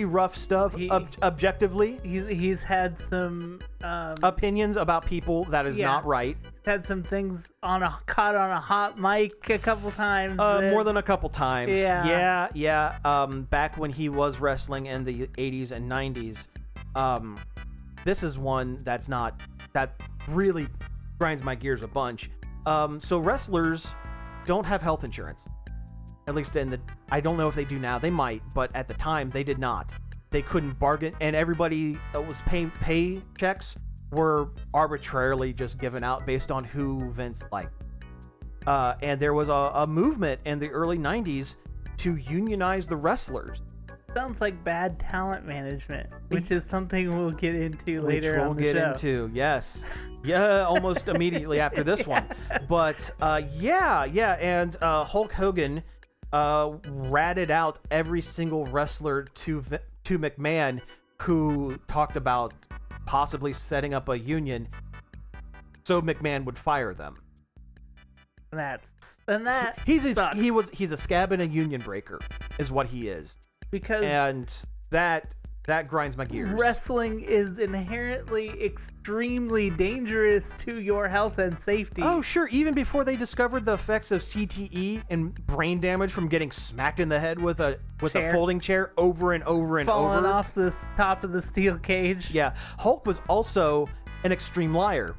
rough stuff, objectively. He's had some opinions about people that is not right. He's had some things caught on a hot mic a couple times. More than a couple times. Yeah. Back when he was wrestling in the 80s and 90s, this is one that really grinds my gears a bunch. So wrestlers don't have health insurance. At least I don't know if they do now. They might, but at the time they did not. They couldn't bargain, and everybody that was pay checks were arbitrarily just given out based on who Vince liked. And there was a movement in the early 90s to unionize the wrestlers. Sounds like bad talent management, which is something we'll get into later on the show. Which we'll get into, yes. Yeah, almost immediately after this one. But, and Hulk Hogan ratted out every single wrestler to McMahon who talked about possibly setting up a union so McMahon would fire them. He's a scab and a union breaker is what he is. And that grinds my gears. Wrestling is inherently extremely dangerous to your health and safety. Oh, sure. Even before they discovered the effects of CTE and brain damage from getting smacked in the head with a folding chair over and over and falling over. off the top of the steel cage. Yeah. Hulk was also an extreme liar.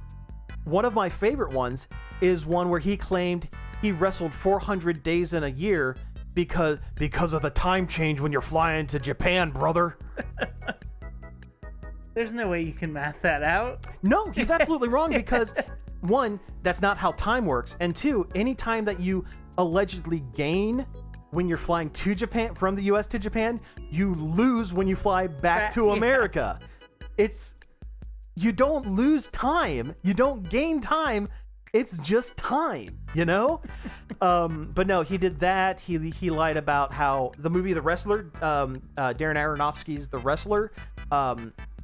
One of my favorite ones is one where he claimed he wrestled 400 days in a year because of the time change when you're flying to Japan, brother. There's no way you can math that out. No, he's absolutely wrong because, one, that's not how time works. And two, any time that you allegedly gain when you're flying to Japan, from the US to Japan, you lose when you fly back to America. You don't lose time. You don't gain time. It's just time, you know? But no, he did that. He lied about how the movie The Wrestler, Darren Aronofsky's The Wrestler,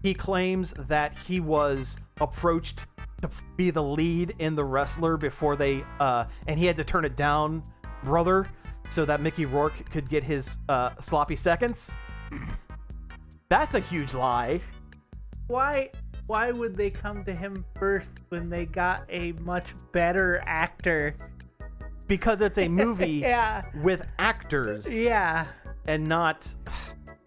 he claims that he was approached to be the lead in The Wrestler before they, and he had to turn it down, brother, so that Mickey Rourke could get his sloppy seconds. That's a huge lie. Why would they come to him first when they got a much better actor? Because it's a movie with actors. Yeah. And not...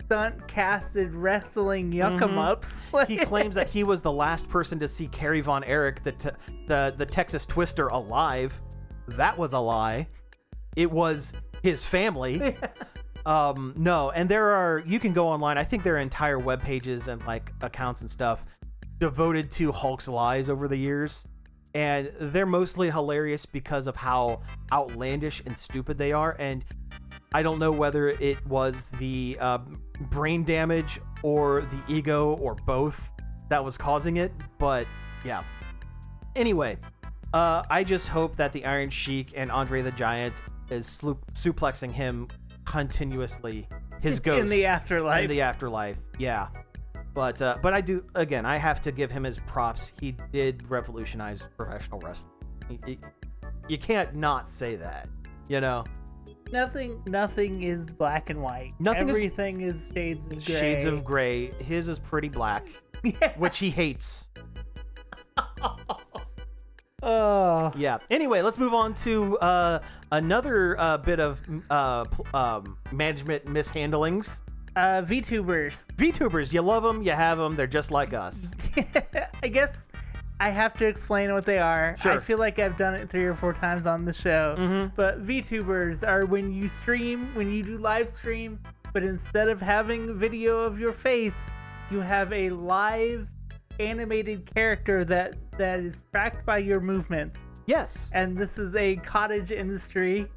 stunt casted wrestling yuck-em-ups. He claims that he was the last person to see Kerry Von Erich, the Texas Twister, alive. That was a lie. It was his family. No, and you can go online. I think there are entire web pages and like accounts and stuff devoted to Hulk's lies over the years, and they're mostly hilarious because of how outlandish and stupid they are. And I don't know whether it was the brain damage or the ego or both that was causing it, but yeah. Anyway, I just hope that the Iron Sheik and Andre the Giant is suplexing him continuously, his ghost in the afterlife. Yeah. But I do, again, I have to give him his props. He did revolutionize professional wrestling. You can't not say that, you know? Nothing is black and white. Everything is shades of gray. Shades of gray. His is pretty black, which he hates. Oh. Yeah. Anyway, let's move on to another bit of management mishandlings. VTubers. VTubers, you love them, you have them, they're just like us. I guess I have to explain what they are. Sure. I feel like I've done it 3 or 4 times on the show. Mm-hmm. But VTubers are when you stream, when you do live stream, but instead of having video of your face, you have a live animated character that is tracked by your movements. Yes. And this is a cottage industry.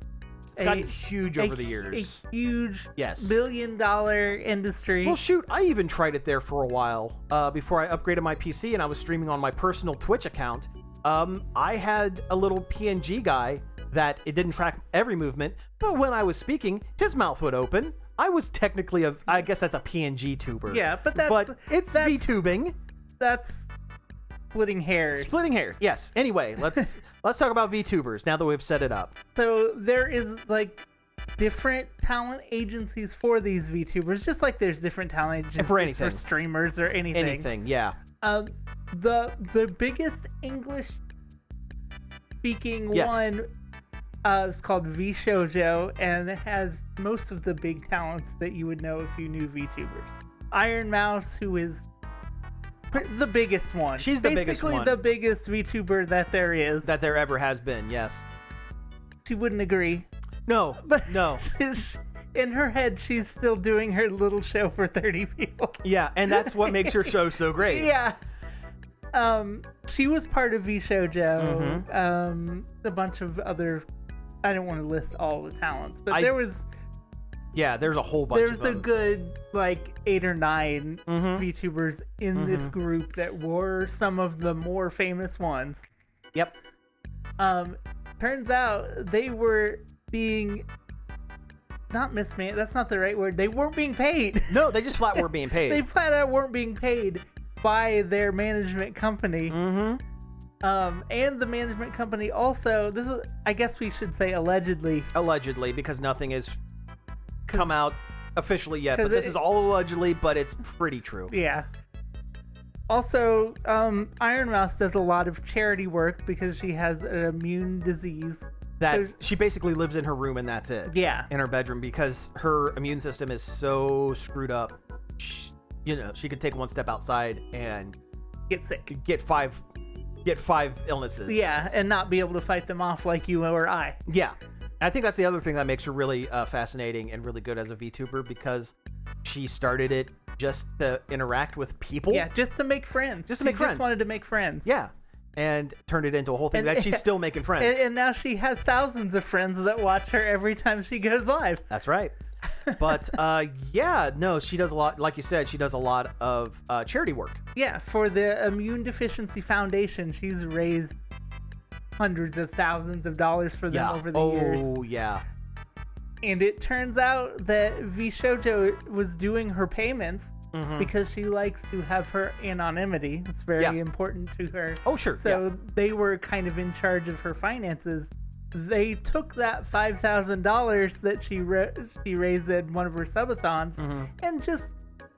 It's gotten huge over the years. A huge Yes. billion-dollar industry. Well, shoot, I even tried it there for a while before I upgraded my PC and I was streaming on my personal Twitch account. I had a little PNG guy that it didn't track every movement, but when I was speaking, his mouth would open. I was technically I guess that's a PNG tuber. Yeah, but it's VTubing. That's splitting hairs. Splitting hairs, yes. Anyway, let's talk about VTubers now that we've set it up. So there is like different talent agencies for these VTubers, just like there's different talent agencies for streamers or anything. Anything, yeah. The biggest English speaking one is called VShojo, and it has most of the big talents that you would know if you knew VTubers. Iron Mouse, who is the biggest one. She's the biggest one. Basically the biggest VTuber that there is. That there ever has been, yes. She wouldn't agree. No, but no. In her head, she's still doing her little show for 30 people. Yeah, and that's what makes her show so great. Yeah. She was part of VShojo. Mm-hmm. A bunch of other... I don't want to list all the talents, but there was... Yeah, there's a whole bunch of them. There's a good, 8 or 9 mm-hmm. VTubers in this group that were some of the more famous ones. Yep. Turns out they were being... Not mismanaged, that's not the right word. They weren't being paid. No, they just flat weren't being paid. They flat out weren't being paid by their management company. Mm-hmm. And the management company also... This is, I guess we should say allegedly. Allegedly, because nothing is... come out officially yet, but this is all allegedly, but it's pretty true. Yeah. Also, Iron Mouse does a lot of charity work because she has an immune disease. That she basically lives in her room and that's it. Yeah. In her bedroom because her immune system is so screwed up. She could take one step outside and get sick. Get five illnesses. Yeah, and not be able to fight them off like you or I. Yeah. I think that's the other thing that makes her really fascinating and really good as a VTuber because she started it just to interact with people. Yeah, just to make friends. She just wanted to make friends. Yeah, and turned it into a whole thing that she's still making friends. And now she has thousands of friends that watch her every time she goes live. That's right. But she does a lot. Like you said, she does a lot of charity work. Yeah, for the Immune Deficiency Foundation, she's raised hundreds of thousands of dollars for them over the years. Oh, yeah. And it turns out that VShojo was doing her payments because she likes to have her anonymity. It's very important to her. Oh, sure. So they were kind of in charge of her finances. They took that $5,000 that she raised at one of her subathons and just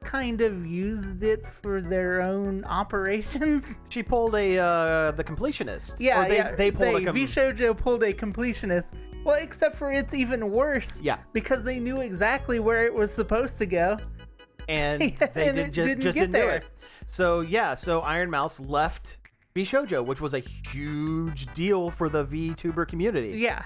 kind of used it for their own operations. She pulled the completionist. Yeah, they pulled VShojo pulled a completionist. Well, except for it's even worse. Yeah. Because they knew exactly where it was supposed to go. And they just didn't do it. So Iron Mouse left VShojo, which was a huge deal for the VTuber community. Yeah.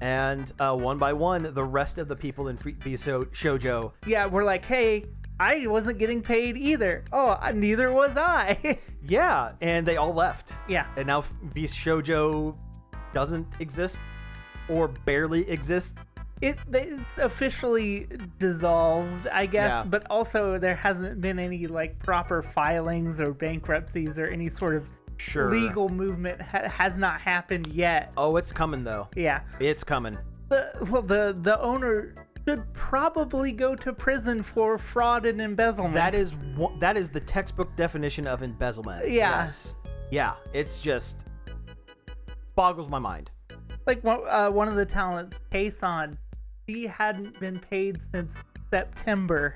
And one by one, the rest of the people in VShojo. Yeah, we're like, hey, I wasn't getting paid either. Oh, neither was I. Yeah, and they all left. Yeah. And now VShojo doesn't exist or barely exists. It's officially dissolved, I guess, but also there hasn't been any proper filings or bankruptcies or any sort of legal movement has not happened yet. Oh, it's coming though. Yeah. It's coming. The owner should probably go to prison for fraud and embezzlement. That is the textbook definition of embezzlement. Yeah. Yes. Yeah. It's just boggles my mind. One of the talents, Kason, she hadn't been paid since September.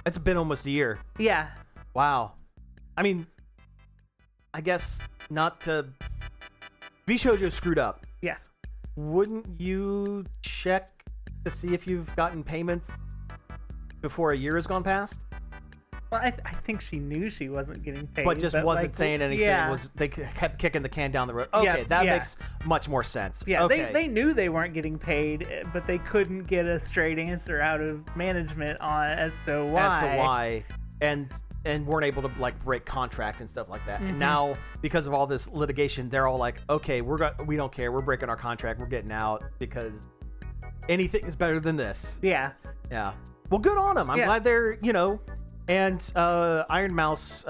It's been almost a year. Yeah. Wow. I mean, I guess not to. Bishoujo screwed up. Yeah. Wouldn't you check to see if you've gotten payments before a year has gone past? Well, I think she knew she wasn't getting paid, but just wasn't saying anything. Yeah. They kept kicking the can down the road. Okay, that makes much more sense. Yeah, okay. they knew they weren't getting paid, but they couldn't get a straight answer out of management as to why. And weren't able to like break contract and stuff like that. And now, because of all this litigation, they're all like, okay, we don't care. We're breaking our contract. We're getting out because anything is better than this. Yeah. Yeah. Well, good on them. I'm glad they're, and Iron Mouse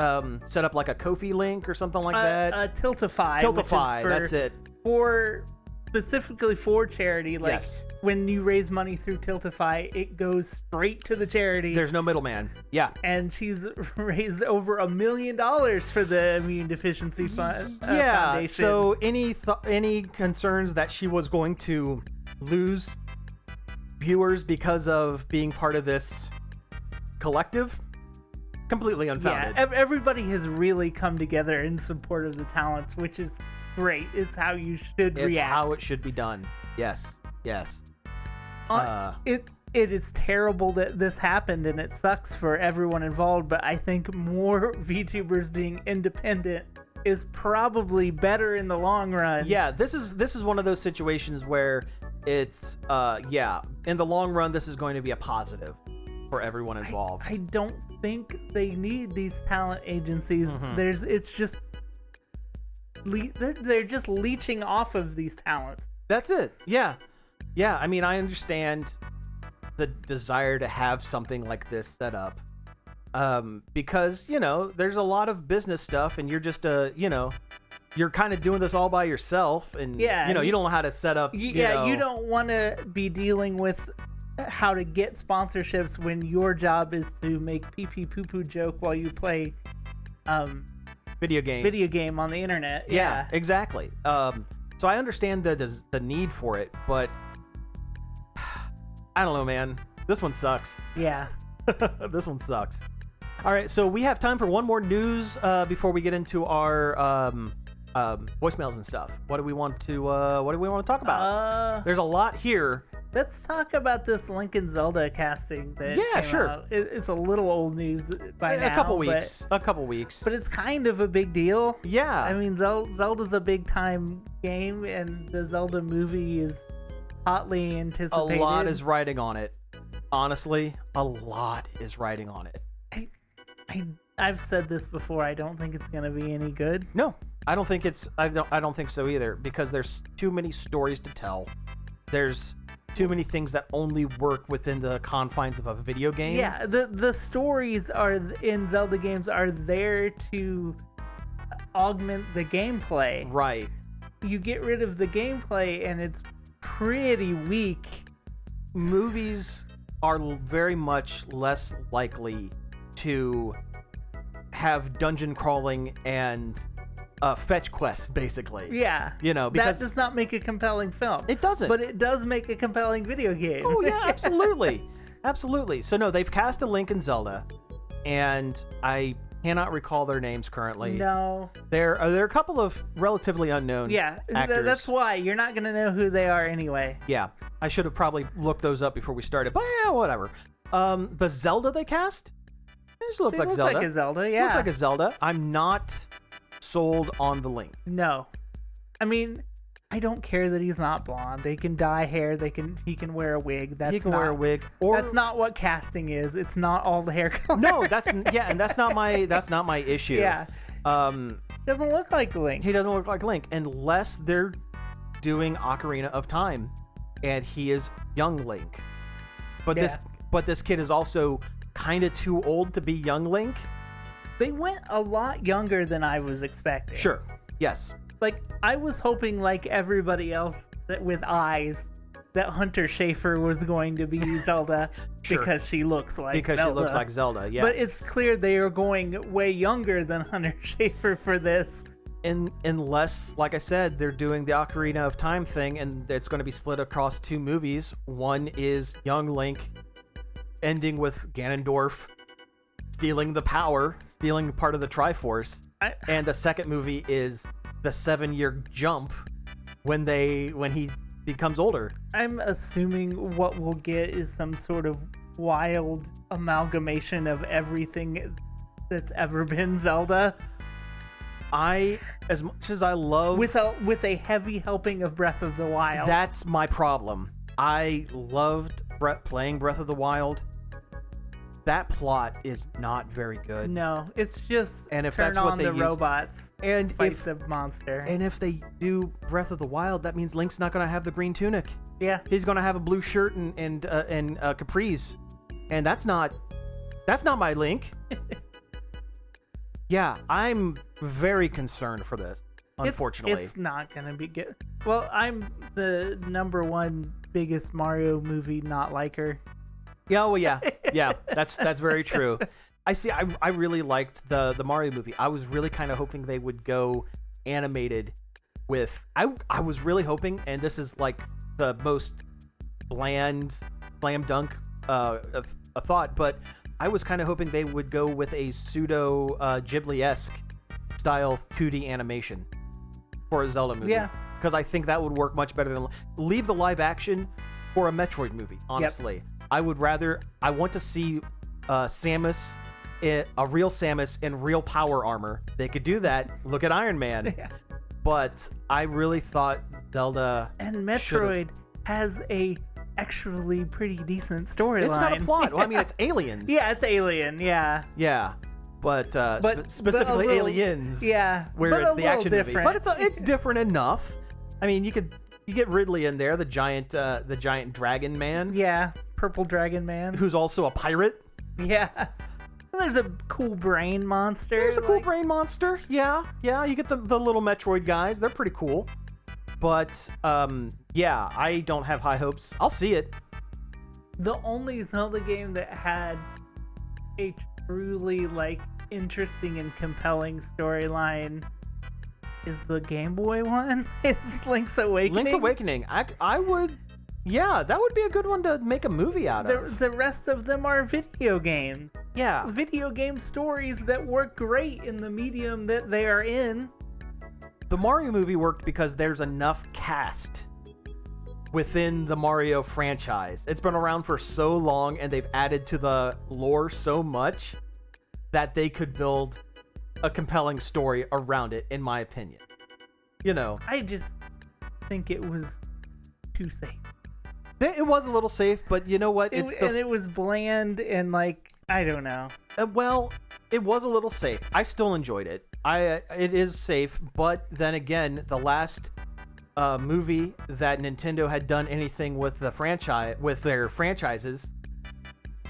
set up like a Ko-fi link or something like that. Tiltify. Tiltify, that's it. Specifically for charity. Like, when you raise money through Tiltify, it goes straight to the charity. There's no middleman. Yeah. And she's raised over $1 million for the Immune Deficiency Fund. Foundation. So any concerns that she was going to lose viewers because of being part of this collective? Completely unfounded. Yeah, everybody has really come together in support of the talents, which is great. It's how you should react. It's how it should be done. Yes. It is terrible that this happened, and it sucks for everyone involved, but I think more VTubers being independent is probably better in the long run. Yeah, this is one of those situations where it's in the long run this is going to be a positive for everyone involved. I don't think they need these talent agencies. It's just they're just leeching off of these talents. That's it. Yeah. I mean, I understand the desire to have something like this set up, because there's a lot of business stuff, and you're just you're kind of doing this all by yourself, and you don't know how to set up. You don't want to be dealing with how to get sponsorships when your job is to make pee pee poo poo joke while you play video game on the internet. Yeah, exactly. So I understand the need for it, but I don't know, man. This one sucks. Yeah. This one sucks. All right, so we have time for one more news before we get into our voicemails and stuff. What do we want to talk about? There's a lot here. Let's talk about this Link and Zelda casting that came out. It's a little old news by now. A couple weeks. But it's kind of a big deal. Yeah. I mean, Zelda's a big time game, and the Zelda movie is hotly anticipated. A lot is riding on it. Honestly, a lot is riding on it. I've said this before. I don't think it's gonna be any good. No, I don't think so either, because there's too many stories to tell. There's too many things that only work within the confines of a video game. Yeah, the stories in Zelda games are there to augment the gameplay. Right. You get rid of the gameplay and it's pretty weak. Movies are very much less likely to have dungeon crawling and fetch quests, basically. Yeah. Because that does not make a compelling film. It doesn't. But it does make a compelling video game. Oh yeah, absolutely. Absolutely. So no, they've cast a Link and Zelda, and I cannot recall their names currently. No. There are a couple of relatively unknown actors. That's why. You're not going to know who they are anyway. Yeah. I should have probably looked those up before we started, but yeah, whatever. The Zelda they cast? It just looks like Zelda. Looks like a Zelda, yeah. Looks like a Zelda. I'm not sold on the Link. No. I mean, I don't care that he's not blonde. They can dye hair. He can wear a wig. Wear a wig. That's not what casting is. It's not all the hair color. No, and that's not my issue. Yeah. Doesn't look like Link. He doesn't look like Link unless they're doing Ocarina of Time, and he is young Link. But this kid is also kind of too old to be young Link. They went a lot younger than I was expecting. Sure. Yes. Like, I was hoping, like everybody else that with eyes, that Hunter Schafer was going to be Zelda because she looks like Zelda. She looks like Zelda, yeah. But it's clear they are going way younger than Hunter Schafer for this. Unless, like I said, they're doing the Ocarina of Time thing, and it's going to be split across two movies. One is young Link, ending with Ganondorf stealing the stealing part of the Triforce, and the second movie is the 7-year jump when he becomes older. I'm assuming what we'll get is some sort of wild amalgamation of everything that's ever been Zelda. As much as I love... With a heavy helping of Breath of the Wild. That's my problem. I loved playing Breath of the Wild. That plot is not very good. No, it's just and if turn that's what on they the use, robots and fight the monster. And if they do Breath of the Wild, that means Link's not going to have the green tunic. Yeah. He's going to have a blue shirt and capris. And that's not my Link. Yeah, I'm very concerned for this, unfortunately. It's not going to be good. Well, I'm the number one biggest Mario movie not liker. Yeah, well, yeah. Yeah, that's very true. I really liked the Mario movie. I was really kind of hoping they would go animated with... I was really hoping, and this is like the most bland, slam dunk a thought, but I was kind of hoping they would go with a pseudo Ghibli-esque style 2D animation for a Zelda movie. Yeah. Because I think that would work much better than... Leave the live action for a Metroid movie, honestly. Yep. I want to see Samus, a real Samus in real power armor. They could do that. Look at Iron Man. Yeah. But I really thought Zelda... And Metroid has a actually pretty decent storyline. It's got a plot. Well, I mean, it's aliens. Yeah, it's Alien, yeah. Yeah. But specifically aliens. Yeah. Where it's the action different. movie. But it's different enough. I mean, you get Ridley in there, the giant dragon man. Yeah. Purple dragon man. Who's also a pirate. Yeah. And there's a cool brain monster. There's a cool brain monster. Yeah. Yeah. You get the little Metroid guys. They're pretty cool. But, yeah, I don't have high hopes. I'll see it. The only Zelda game that had a truly, interesting and compelling storyline is the Game Boy one. It's Link's Awakening. Link's Awakening. I would... Yeah, that would be a good one to make a movie out of. The rest of them are video games. Yeah. Video game stories that work great in the medium that they are in. The Mario movie worked because there's enough cast within the Mario franchise. It's been around for so long and they've added to the lore so much that they could build a compelling story around it, in my opinion. You know. I just think it was too safe. It was a little safe, but you know what? And it was bland and I don't know. Well, it was a little safe. I still enjoyed it. It is safe, but then again, the last movie that Nintendo had done anything with their franchises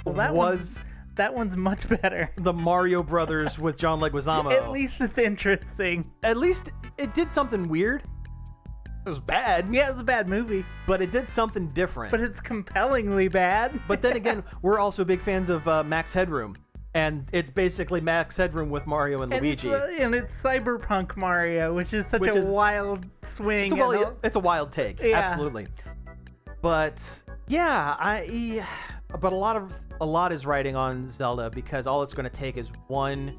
that one's much better. The Mario Brothers with John Leguizamo. At least it's interesting. At least it did something weird. It was bad. Yeah, it was a bad movie. But it did something different. But it's compellingly bad. But then again, we're also big fans of Max Headroom. And it's basically Max Headroom with Mario and Luigi. It's Cyberpunk Mario, which is such a wild swing. It's a wild take. Yeah. Absolutely. But yeah, but a lot is riding on Zelda because all it's going to take is one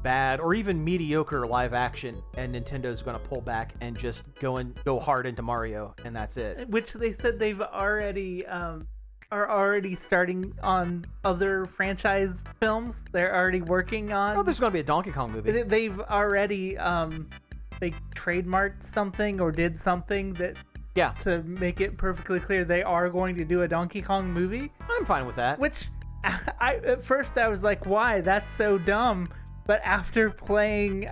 bad or even mediocre live action, and Nintendo's going to pull back and just go hard into Mario, and that's it. Which they said they've already are already starting on other franchise films. They're already working on. Oh, there's going to be a Donkey Kong movie. They've already they trademarked something or did something that. Yeah. To make it perfectly clear, they are going to do a Donkey Kong movie. I'm fine with that. Which, at first I was like, why? That's so dumb. But after playing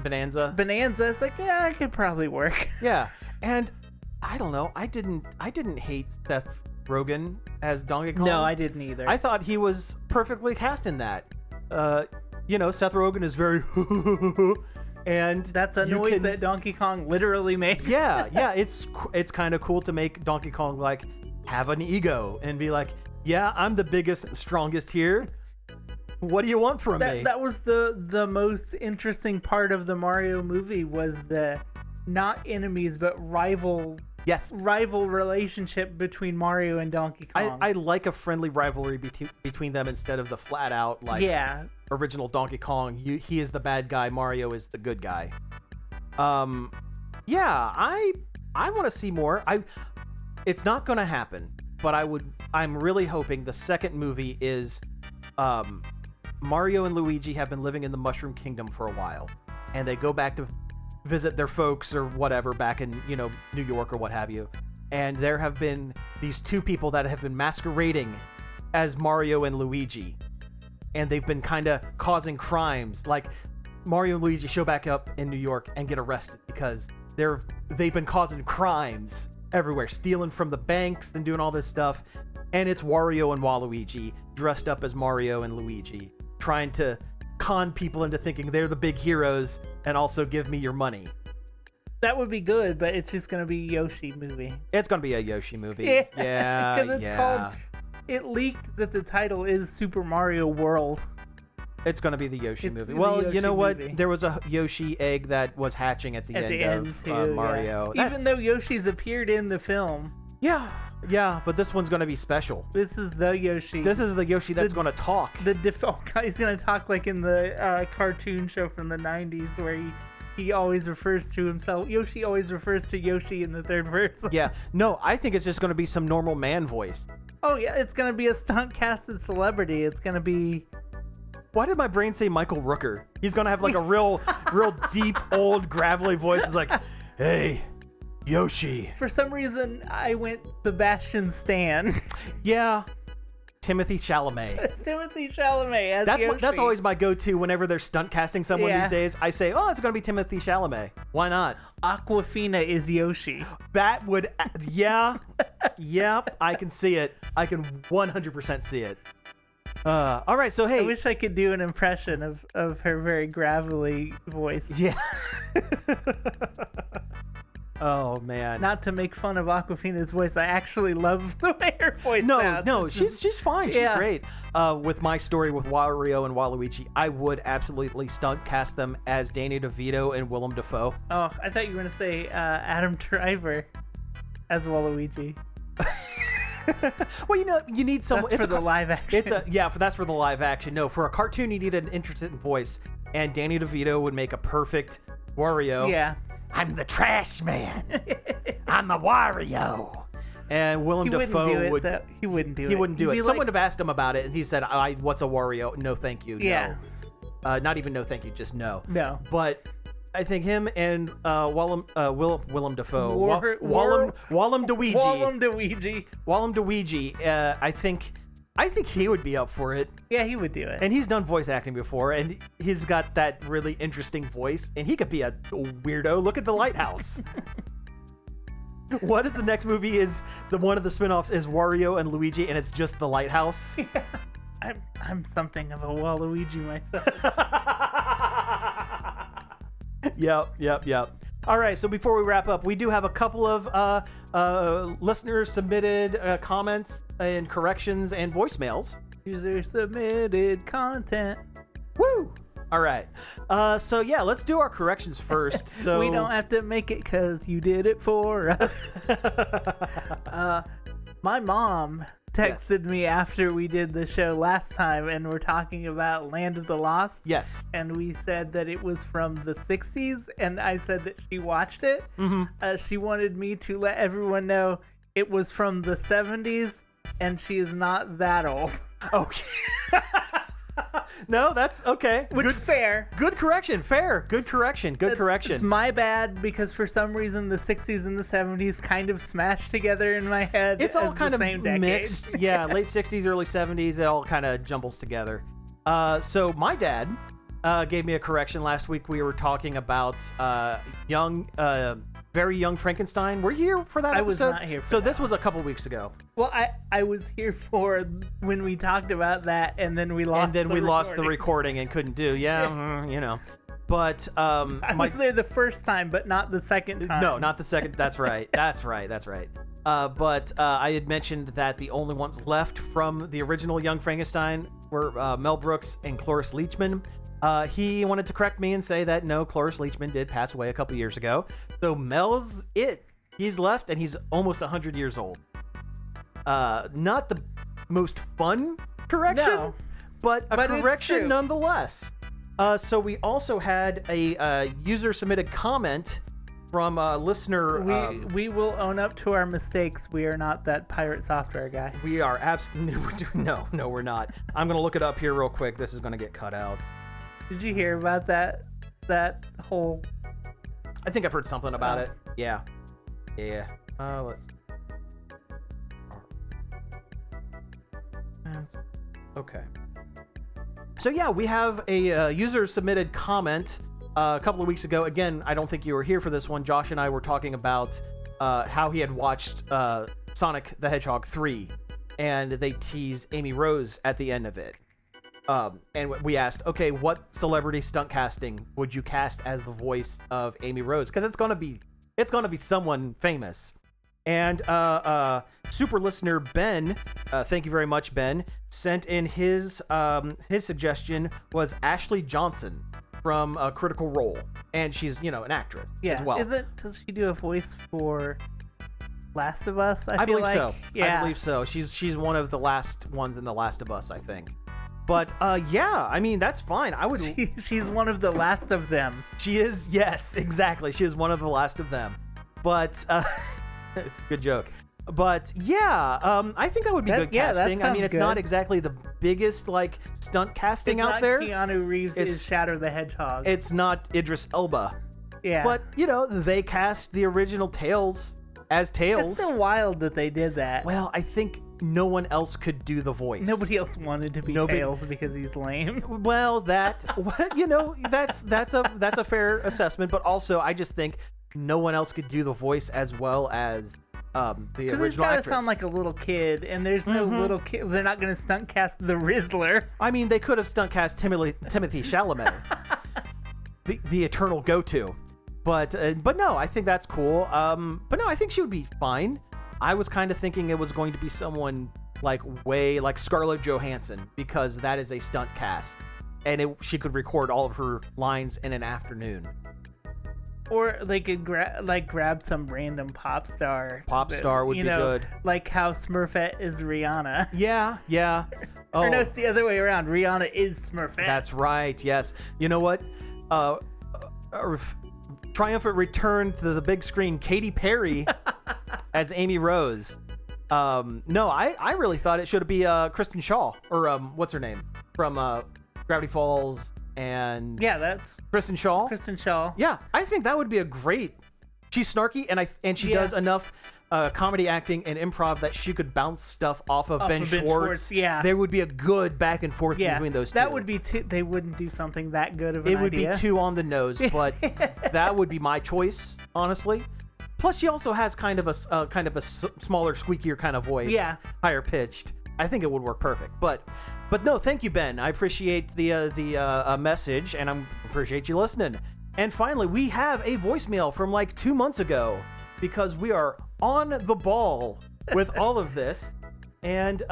Bonanza, it's like, yeah, it could probably work. Yeah, and I don't know. I didn't hate Seth Rogen as Donkey Kong. No, I didn't either. I thought he was perfectly cast in that. Seth Rogen is very and that's a noise that Donkey Kong literally makes. Yeah, it's kind of cool to make Donkey Kong have an ego and be like, yeah, I'm the biggest and strongest here. What do you want from me? That was the most interesting part of the Mario movie was the not enemies but rival Yes. rival relationship between Mario and Donkey Kong. I like a friendly rivalry between them instead of the flat out like original Donkey Kong. He is the bad guy, Mario is the good guy. Yeah, I want to see more. It's not going to happen, but I'm really hoping the second movie is Mario and Luigi have been living in the Mushroom Kingdom for a while, and they go back to visit their folks or whatever back in, New York or what have you. And there have been these two people that have been masquerading as Mario and Luigi. And they've been kind of causing crimes. Like Mario and Luigi show back up in New York and get arrested because they've been causing crimes everywhere, stealing from the banks and doing all this stuff. And it's Wario and Waluigi dressed up as Mario and Luigi, trying to con people into thinking they're the big heroes and also give me your money. That would be good, but it's just going to be a Yoshi movie. It's going to be a Yoshi movie. Yeah. Because it's called... It leaked that the title is Super Mario World. It's going to be the Yoshi movie. Well, you know what? There was a Yoshi egg that was hatching at the end of Mario. Yeah. Even though Yoshi's appeared in the film. Yeah, but this one's going to be special. This is the Yoshi. This is the Yoshi that's going to talk. He's going to talk like in the cartoon show from the 90s where he always refers to himself. Yoshi always refers to Yoshi in the third person. Yeah. No, I think it's just going to be some normal man voice. Oh, yeah. It's going to be a stunt-casted celebrity. It's going to be... Why did my brain say Michael Rooker? He's going to have like a real deep, old, gravelly voice. It's like, hey... Yoshi. For some reason, I went Sebastian Stan. Yeah. Timothy Chalamet. Timothy Chalamet as Yoshi. That's always my go-to whenever they're stunt casting someone these days. I say, oh, it's going to be Timothy Chalamet. Why not? Aquafina is Yoshi. That would... Yeah. I can see it. I can 100% see it. All right, so hey... I wish I could do an impression of her very gravelly voice. Yeah. Oh, man. Not to make fun of Aquafina's voice. I actually love the way her voice sounds. No, she's fine. She's great. With my story with Wario and Waluigi, I would absolutely stunt cast them as Danny DeVito and Willem Dafoe. Oh, I thought you were going to say Adam Driver as Waluigi. Well, you need someone... That's for the live action. That's for the live action. No, for a cartoon, you need an interesting voice. And Danny DeVito would make a perfect Wario. Yeah. I'm the trash man. I'm the Wario. And Willem Dafoe would... He wouldn't do it. He wouldn't do it. Someone would have asked him about it, and he said, what's a Wario? No, thank you. Yeah. No. Not even no, thank you. Just no. No. But I think him and Willem Dafoe... Wallum Dweegi. Wallum Dweegi. I think he would be up for it. Yeah, he would do it. And he's done voice acting before, and he's got that really interesting voice, and he could be a weirdo. Look at The Lighthouse. What if the next movie is one of the spin-offs is Wario and Luigi, and it's just The Lighthouse? Yeah. I'm something of a Waluigi myself. Yep. All right, so before we wrap up, we do have a couple of listeners submitted comments and corrections and voicemails. User submitted content. Woo! All right. So yeah, let's do our corrections first. So we don't have to make it because you did it for us. My mom texted me after we did the show last time and we're talking about Land of the Lost. Yes. And we said that it was from the 60s and I said that she watched it. Mm-hmm. She wanted me to let everyone know it was from the 70s and she is not that old. Okay. No, that's okay. Fair. Good correction. Fair. Good correction. It's my bad because for some reason the 60s and the 70s kind of smashed together in my head. It's all kind of mixed. Yeah, late 60s, early 70s. It all kind of jumbles together. So my dad gave me a correction last week. We were talking about very young Frankenstein. Were you here for that episode? I was not here for that. So this was a couple weeks ago. Well, I was here for when we talked about that, and then we lost. And then we lost the recording and couldn't do. Yeah, But I was there the first time, but not the second time. No, not the second. That's right. That's right. But I had mentioned that the only ones left from the original Young Frankenstein were Mel Brooks and Cloris Leachman. He wanted to correct me and say that no, Cloris Leachman did pass away a couple years ago. So Mel's it. He's left, and he's almost 100 years old. Not the most fun correction, but a correction nonetheless. So we also had a user-submitted comment from a listener. We will own up to our mistakes. We are not that pirate software guy. We are absolutely no, we're not. I'm gonna look it up here real quick. This is gonna get cut out. Did you hear about that whole? I think I've heard something about it. Yeah. Let's. Okay. So yeah, we have a user-submitted comment a couple of weeks ago. Again, I don't think you were here for this one. Josh and I were talking about how he had watched Sonic the Hedgehog 3, and they tease Amy Rose at the end of it. And we asked, okay, what celebrity stunt casting would you cast as the voice of Amy Rose? Because it's gonna be someone famous. And super listener Ben, thank you very much, Ben, sent in his suggestion was Ashley Johnson from Critical Role, and she's an actress as well. Does she do a voice for Last of Us? I believe like? So. Yeah. I believe so. She's one of the last ones in The Last of Us, I think. But yeah, I mean that's fine. I would. She's one of the last of them. She is. Yes, exactly. She is one of the last of them. But it's a good joke. But yeah, I think that would be good casting. I mean, it's not exactly the biggest stunt casting out there. Keanu Reeves is Shadow the Hedgehog. It's not Idris Elba. Yeah. But they cast the original Tails as Tails. It's so wild that they did that. Well, I think no one else could do the voice. Nobody else wanted to be Tails because he's lame. Well, that's a fair assessment. But also, I just think no one else could do the voice as well as the original he's gotta actress. Sound like a little kid, and there's no little kid. They're not going to stunt cast the Rizzler. I mean, they could have stunt cast Timothy Chalamet, the eternal go-to. But no, I think that's cool. But no, I think she would be fine. I was kind of thinking it was going to be someone way like Scarlett Johansson, because that is a stunt cast, and she could record all of her lines in an afternoon. Or they could grab some random pop star. Pop star would be good. Like how Smurfette is Rihanna. Yeah. Oh. Or no, it's the other way around. Rihanna is Smurfette. That's right, yes. You know what? Triumphant return to the big screen, Katy Perry as Amy Rose. No, I really thought it should be Kristen Shaw, or what's her name? From Gravity Falls. And yeah, that's Kristen Shaw. Yeah, I think that would be a great. She's snarky, and she does enough comedy acting and improv that she could bounce stuff off of Ben Schwartz. Yeah, there would be a good back and forth between those two. That would be they wouldn't do something that good of an idea. It would be too on the nose, but that would be my choice, honestly. Plus, she also has kind of a smaller, squeakier kind of voice. Yeah, higher pitched. I think it would work perfect, but no, thank you, Ben. I appreciate the message, and I appreciate you listening. And finally, we have a voicemail from 2 months ago, because we are on the ball with all of this. And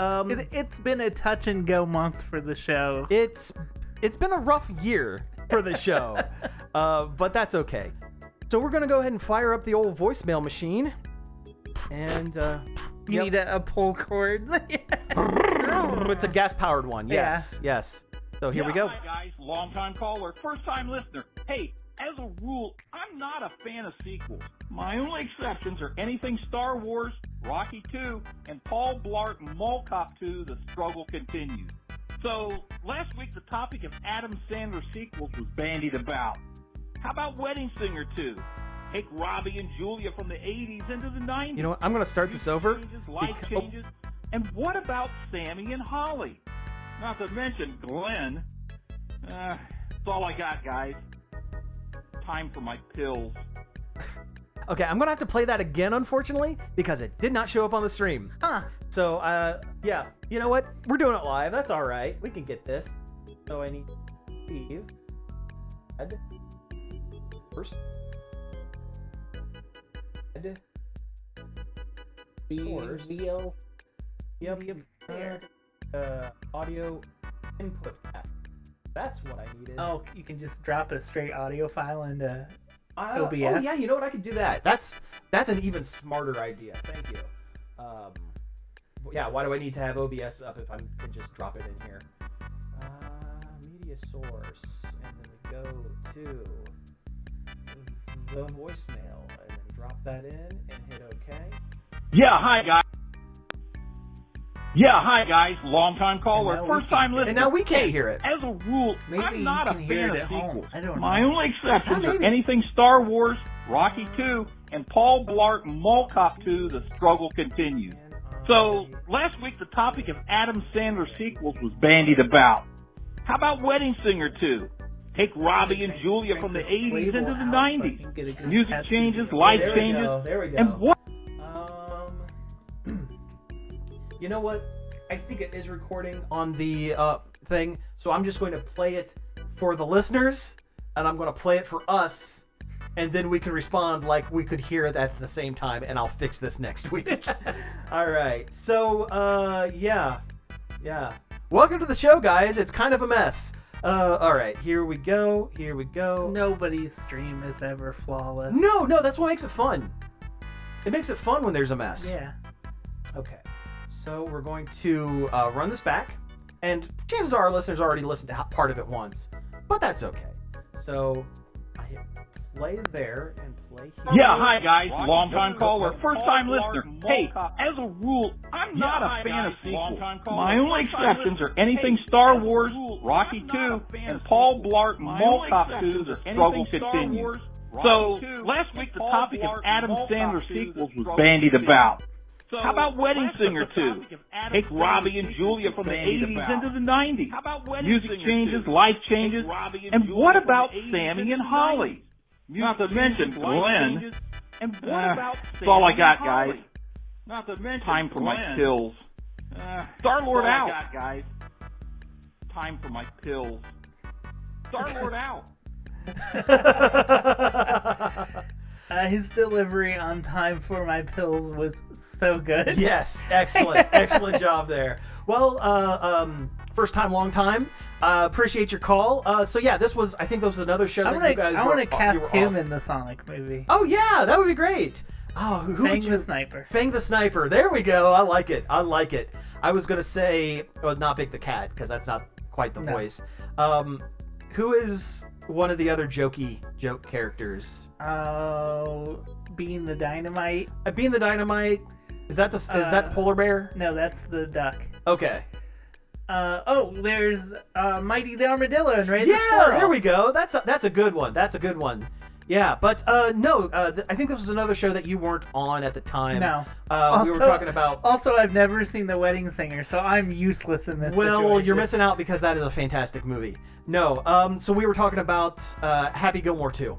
it's been a touch and go month for the show. It's been a rough year for the show, but that's okay. So we're gonna go ahead and fire up the old voicemail machine, and you need a pull cord. It's a gas-powered one. Yes. So here we go. Hi guys, long-time caller, first-time listener. Hey, as a rule, I'm not a fan of sequels. My only exceptions are anything Star Wars, Rocky 2, and Paul Blart Mall Cop 2, The Struggle Continues. So, last week the topic of Adam Sandler sequels was bandied about. How about Wedding Singer 2? Take Robbie and Julia from the 80s into the 90s. You know what? I'm going to start this over. Life changes. And what about Sammy and Holly? Not to mention Glenn. That's all I got, guys. Time for my pills. Okay, I'm gonna have to play that again, unfortunately, because it did not show up on the stream. So, yeah, you know what? We're doing it live. That's all right. We can get this. So I need Steve. First. Source. Yep. Audio input path. That's what I needed. Oh, you can just drop a straight audio file into OBS. Oh yeah, you know what? I could do that. That's an even smarter idea. Thank you. Yeah, why do I need to have OBS up if I can just drop it in here? Media source, and then we go to the voicemail, and then drop that in and hit OK. Yeah, hi guys. Long-time caller, first-time listener. And now we can't hear it. As a rule, Maybe I'm not a you can hear fan it of at home. sequels. I don't My know. only exceptions Yeah, are maybe. anything Star Wars, Rocky 2, and Paul Blart Mall Cop 2, The Struggle Continues. So, last week the topic of Adam Sandler sequels was bandied about. How about Wedding Singer 2? Take Robbie and Julia from the 80s into the 90s. Music changes, life changes. There we go. And what? You know what? I think it is recording on the thing, so I'm just going to play it for the listeners, and I'm going to play it for us, and then we can respond like we could hear it at the same time, and I'll fix this next week. All right. So, yeah. Welcome to the show, guys. It's kind of a mess. All right. Here we go. Nobody's stream is ever flawless. No, that's what makes it fun. It makes it fun when there's a mess. Yeah. Okay. So we're going to run this back, and chances are our listeners already listened to part of it once, but that's okay. So I hit play there and play here. Yeah, hi guys, long-time caller, first-time listener. Hey, as a rule, I'm not a fan of sequels. My only exceptions are anything Star Wars, Rocky 2, and Paul Blart Mall Cop 2, The Struggle Continues. So, last week the topic of Adam Sandler sequels was bandied about. How about Wedding Singer 2? Take Robbie and Julia from the 80s into the 90s. Music changes, life changes. And what about Sammy and Holly? Not to mention Glenn. That's all I got, guys. Time for my pills. Star-Lord out, guys. Time for my pills. Star-Lord out. His delivery on time for my pills was so good. Yes, excellent job there. Well, first time, long time. Appreciate your call. So yeah, I think this was another show that you guys were. I want to cast him off. in the Sonic movie. Oh yeah, that would be great. Oh, who Fang would you? the Sniper. Fang the Sniper. There we go. I like it. I was gonna say, not Big the Cat, because that's not quite the voice. Who is one of the other joke characters? Oh, Being the Dynamite. Being the Dynamite. Is that the polar bear? No, that's the duck. Okay. There's Mighty the Armadillo and Ray the Yeah, Squirrel. there we go. That's a good one. Yeah, but no, I think this was another show that you weren't on at the time. No. We were talking about. Also, I've never seen The Wedding Singer, so I'm useless in this. Well, situation. you're missing out because that is a fantastic movie. No, so we were talking about Happy Gilmore 2,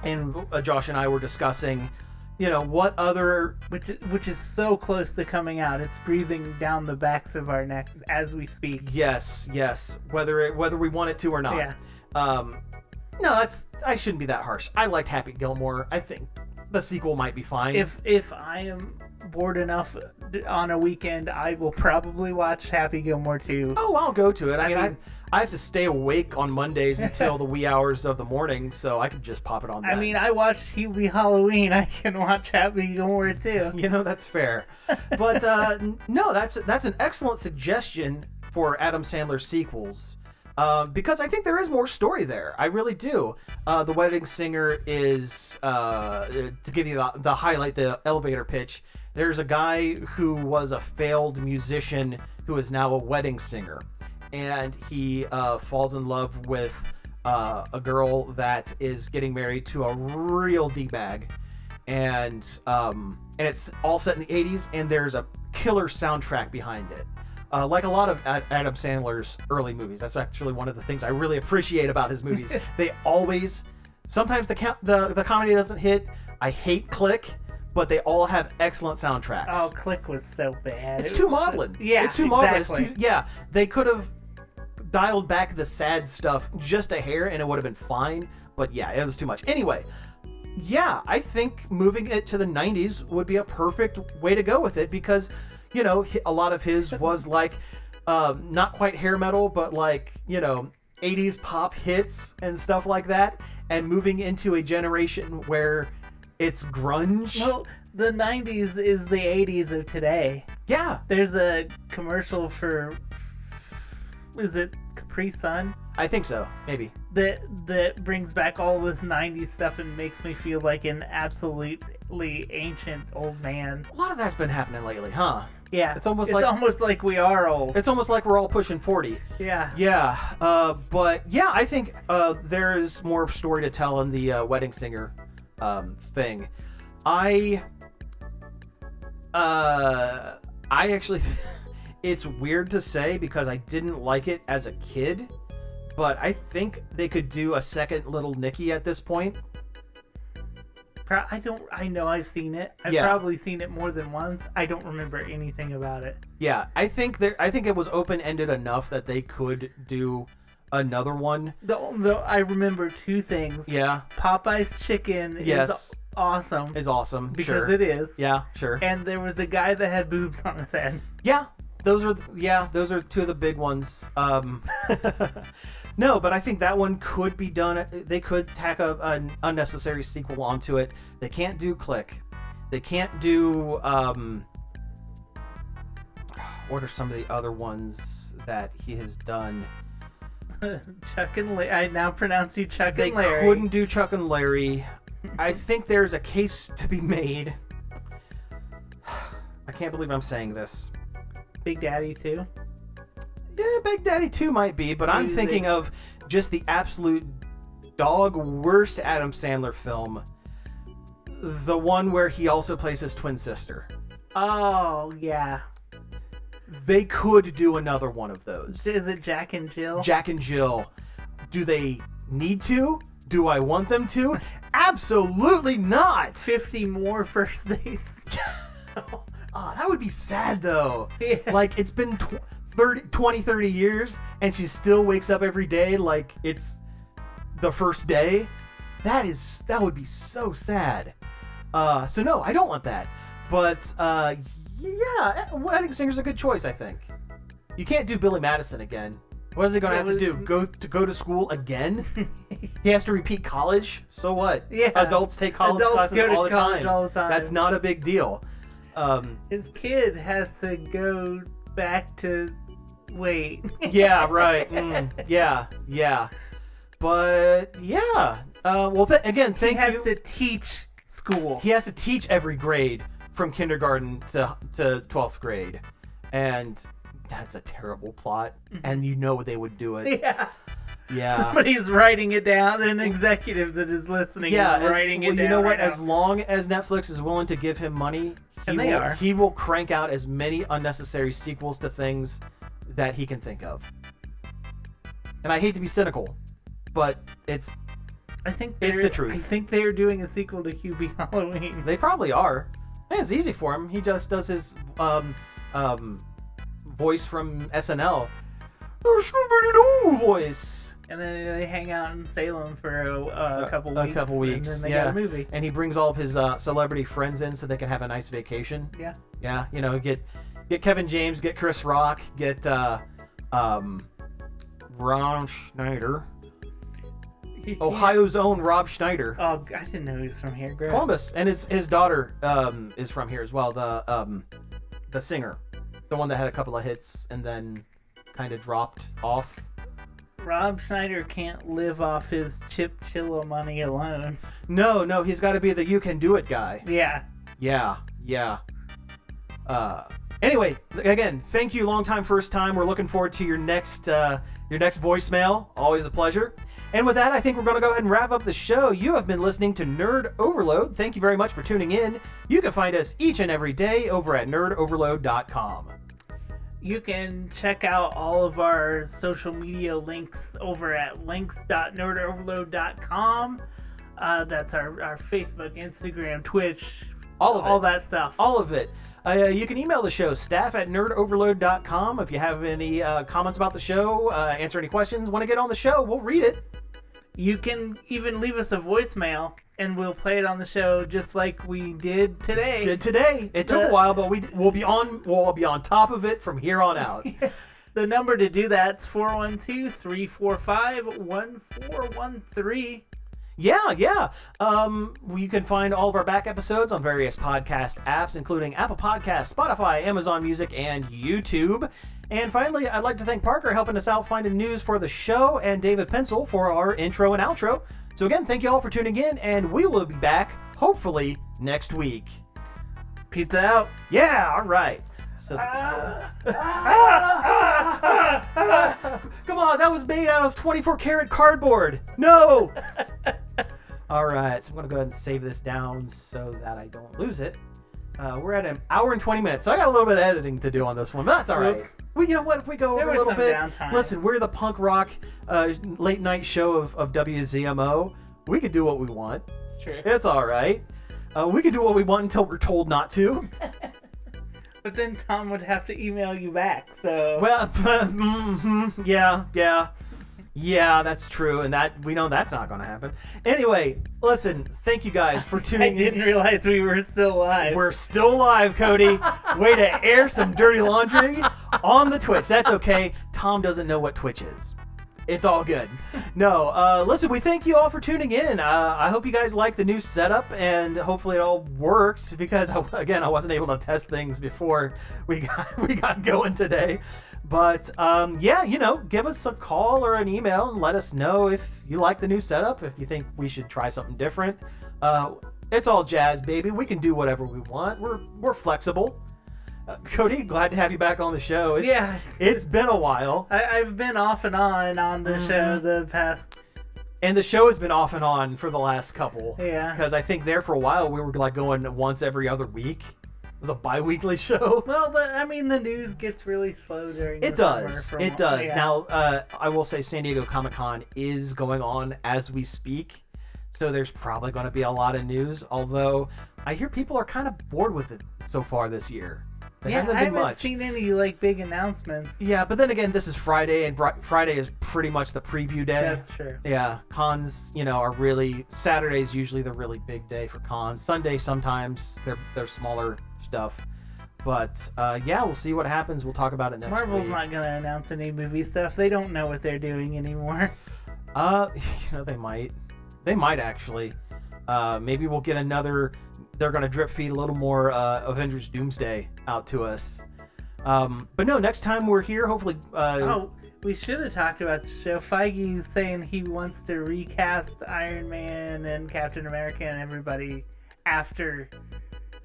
and Josh and I were discussing, what other, which is so close to coming out. It's breathing down the backs of our necks as we speak. Yes, whether we want it to or not. Yeah. No, I shouldn't be that harsh. I liked Happy Gilmore. I think the sequel might be fine. If I am bored enough on a weekend, I will probably watch Happy Gilmore 2. Oh, I'll go to it. I mean, I have to stay awake on Mondays until the wee hours of the morning, so I could just pop it on. I mean, I watched Hubie Halloween. I can watch Happy Gilmore 2. That's fair. But no, that's an excellent suggestion for Adam Sandler sequels. Because I think there is more story there. I really do. The Wedding Singer is, to give you the highlight, the elevator pitch, there's a guy who was a failed musician who is now a wedding singer. And he falls in love with a girl that is getting married to a real D-bag. And it's all set in the 80s, and there's a killer soundtrack behind it. Like a lot of Adam Sandler's early movies. That's actually one of the things I really appreciate about his movies. They always, sometimes the comedy doesn't hit. I hate Click, but they all have excellent soundtracks. Oh, Click was so bad. It's too maudlin. Yeah, it's too maudlin. exactly. They could have dialed back the sad stuff just a hair, and it would have been fine. But yeah, it was too much. Anyway, yeah, I think moving it to the 90s would be a perfect way to go with it because, a lot of his was like, not quite hair metal, but like, 80s pop hits and stuff like that. and moving into a generation where it's grunge. Well, the 90s is the 80s of today. Yeah. There's a commercial for, is it Capri Sun? I think so, maybe. That brings back all this 90s stuff and makes me feel like an absolutely ancient old man. A lot of that's been happening lately, huh? Yeah. It's almost like we are old. It's almost like we're all pushing 40. Yeah. Yeah. But yeah, I think there is more story to tell in the Wedding Singer thing. I actually it's weird to say because I didn't like it as a kid, but I think they could do a second Little Nicky at this point. I know I've seen it. I've probably seen it more than once. I don't remember anything about it. Yeah, I think it was open-ended enough that they could do another one. Though I remember two things. Yeah. Popeye's chicken is awesome. Is awesome. Because it is. Yeah, sure. And there was the guy that had boobs on his head. Yeah. Those are two of the big ones. No, but I think that one could be done. They could tack an unnecessary sequel onto it. They can't do Click. They can't do what are some of the other ones that he has done? Chuck and Larry. I now pronounce you Chuck and Larry. They couldn't do Chuck and Larry. I think there's a case to be made. I can't believe I'm saying this. Big Daddy 2? Yeah, Big Daddy 2 might be, but I'm thinking of just the absolute dog worst Adam Sandler film. The one where he also plays his twin sister. Oh, yeah. They could do another one of those. Is it Jack and Jill? Jack and Jill. Do they need to? Do I want them to? Absolutely not! 50 more first dates. Oh, that would be sad, though. Yeah. Like, it's been 30 years, and she still wakes up every day like it's the first day. That would be so sad. So no, I don't want that. But, yeah, Wedding Singer's a good choice, I think. You can't do Billy Madison again. What is he going to have to do? Go to school again? He has to repeat college? So what? Yeah. Adults take college classes all the time. That's not a big deal. His kid has to go back to... Wait. Yeah, right. Yeah. But, yeah. Well, again, thank you. He has to teach school. He has to teach every grade from kindergarten to 12th grade. And that's a terrible plot. And you know they would do it. Yeah. Yeah. Somebody's writing it down. An executive that is listening is writing it down. You know what? Right as long as Netflix is willing to give him money, he will crank out as many unnecessary sequels to things that he can think of. And I hate to be cynical, but it's the truth. I think they're doing a sequel to Hubie Halloween. They probably are. And it's easy for him. He just does his voice from SNL. Scooby-Doo voice. And then they hang out in Salem for a couple weeks. And then they got a movie. And he brings all of his celebrity friends in so they can have a nice vacation. Yeah. Yeah, get Kevin James, get Chris Rock, get Ron Schneider. Ohio's own Rob Schneider. Oh, I didn't know he was from here. Gross. Columbus, and his daughter is from here as well. The singer, the one that had a couple of hits and then kind of dropped off. Rob Schneider can't live off his Chip Chilla money alone. No, he's got to be the you can do it guy. Yeah. Anyway, again, thank you, long time, first time. We're looking forward to your next voicemail. Always a pleasure. And with that, I think we're going to go ahead and wrap up the show. You have been listening to Nerd Overload. Thank you very much for tuning in. You can find us each and every day over at nerdoverload.com. You can check out all of our social media links over at links.nerdoverload.com. That's our Facebook, Instagram, Twitch, all that stuff. All of it. You can email the show, staff@nerdoverload.com. If you have any comments about the show, answer any questions, want to get on the show, we'll read it. You can even leave us a voicemail, and we'll play it on the show just like we did today. It took a while, but we'll be on top of it from here on out. The number to do that's 412-345-1413. Yeah. You can find all of our back episodes on various podcast apps, including Apple Podcasts, Spotify, Amazon Music, and YouTube. And finally, I'd like to thank Parker helping us out finding news for the show, and David Pencil for our intro and outro. So again, thank you all for tuning in, and we will be back, hopefully, next week. Pizza out. Yeah, all right. So, come on, that was made out of 24-karat cardboard. No! All right, so I'm going to go ahead and save this down so that I don't lose it. We're at an hour and 20 minutes, so I got a little bit of editing to do on this one, but that's all right. Well, you know what? If we go over a little bit, listen, we're the punk rock late night show of WZMO. We can do what we want. It's true. It's all right. We can do what we want until we're told not to. But then Tom would have to email you back, so... Well, yeah, that's true, and that we know that's not going to happen. Anyway, listen, thank you guys for tuning in. I didn't realize we were still live. We're still live, Cody. Way to air some dirty laundry on the Twitch. That's okay. Tom doesn't know what Twitch is. It's all good. No, listen, we thank you all for tuning in. I hope you guys like the new setup, and hopefully it all works, because, again, I wasn't able to test things before we got going today. But, yeah, give us a call or an email and let us know if you like the new setup, if you think we should try something different. It's all jazz, baby. We can do whatever we want. We're flexible. Cody, glad to have you back on the show. It's been a while. I've been off and on the show the past... And the show has been off and on for the last couple. Yeah. Because I think there for a while we were like going once every other week. It was a bi-weekly show. Well, the news gets really slow during the summer. It does. Yeah. Now, I will say San Diego Comic-Con is going on as we speak. So there's probably going to be a lot of news. Although, I hear people are kind of bored with it so far this year. I haven't seen any big announcements. Yeah, but then again, this is Friday, and Friday is pretty much the preview day. That's true. Yeah, cons, are really... Saturday's usually the really big day for cons. Sunday, sometimes, they're smaller stuff. But, yeah, we'll see what happens. We'll talk about it next week. Marvel's not going to announce any movie stuff. They don't know what they're doing anymore. They might. They might, actually. Maybe we'll get another... They're going to drip feed a little more Avengers Doomsday out to us. But no, next time we're here, hopefully... we should have talked about the show. Feige's saying he wants to recast Iron Man and Captain America and everybody after...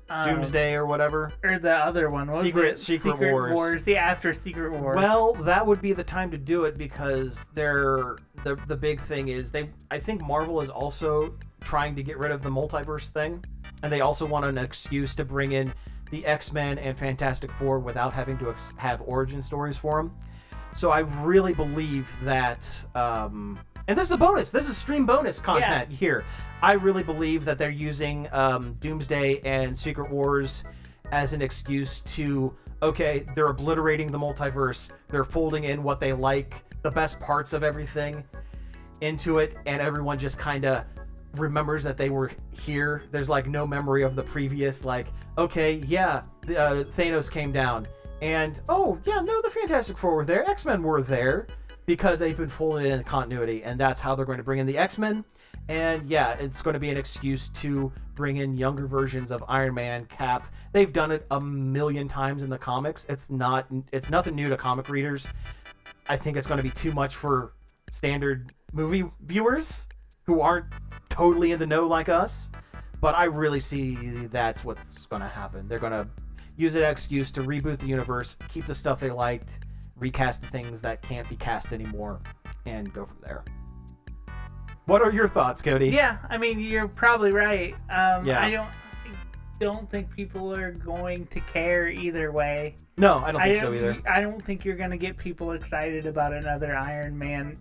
Doomsday or whatever? Or the other one. Secret Wars. Yeah, after Secret Wars. Well, that would be the time to do it, because the big thing is... I think Marvel is also trying to get rid of the multiverse thing. And they also want an excuse to bring in the X-Men and Fantastic Four without having to have origin stories for them. So I really believe that... and this is a bonus. This is stream bonus content here. I really believe that they're using Doomsday and Secret Wars as an excuse to... Okay, they're obliterating the multiverse. They're folding in what they like, the best parts of everything, into it. And everyone just kind of... remembers that they were here. There's no memory of the previous, Thanos came down, and the Fantastic Four were there, X-Men were there, because they've been folded in continuity, and that's how they're going to bring in the X-Men. And it's going to be an excuse to bring in younger versions of Iron Man, Cap. They've done it a million times in the comics. It's nothing new to comic readers. I think it's going to be too much for standard movie viewers who aren't totally in the know like us, but I really see that's what's going to happen. They're going to use an excuse to reboot the universe, keep the stuff they liked, recast the things that can't be cast anymore, and go from there. What are your thoughts, Cody? Yeah, you're probably right. I don't think people are going to care either way. No, I don't think so either. I don't think you're going to get people excited about another Iron Man.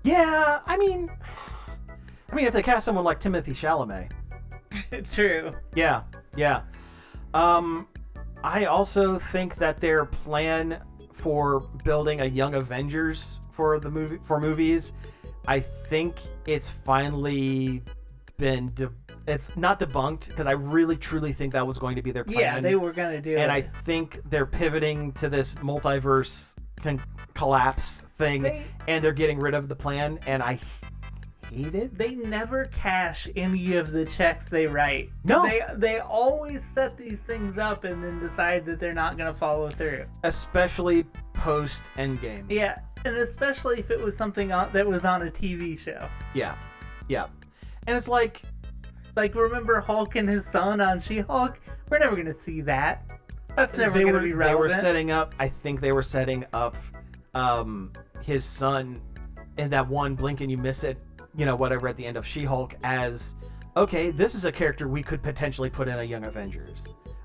Yeah, if they cast someone like Timothée Chalamet. True. Yeah. I also think that their plan for building a Young Avengers for movies, I think it's finally been it's not debunked, because I really truly think that was going to be their plan. Yeah, they were going to do it. And I think they're pivoting to this multiverse collapse thing, and they're getting rid of the plan, and I hated. They never cash any of the checks they write. No. They always set these things up and then decide that they're not going to follow through. Especially post Endgame. Yeah, and especially if it was something that was on a TV show. Yeah. And it's like remember Hulk and his son on She-Hulk? We're never going to see that. That's never going to be relevant. They were setting up, I think they were setting up his son in that one blink and you miss it, whatever, at the end of She-Hulk as, okay, this is a character we could potentially put in a Young Avengers.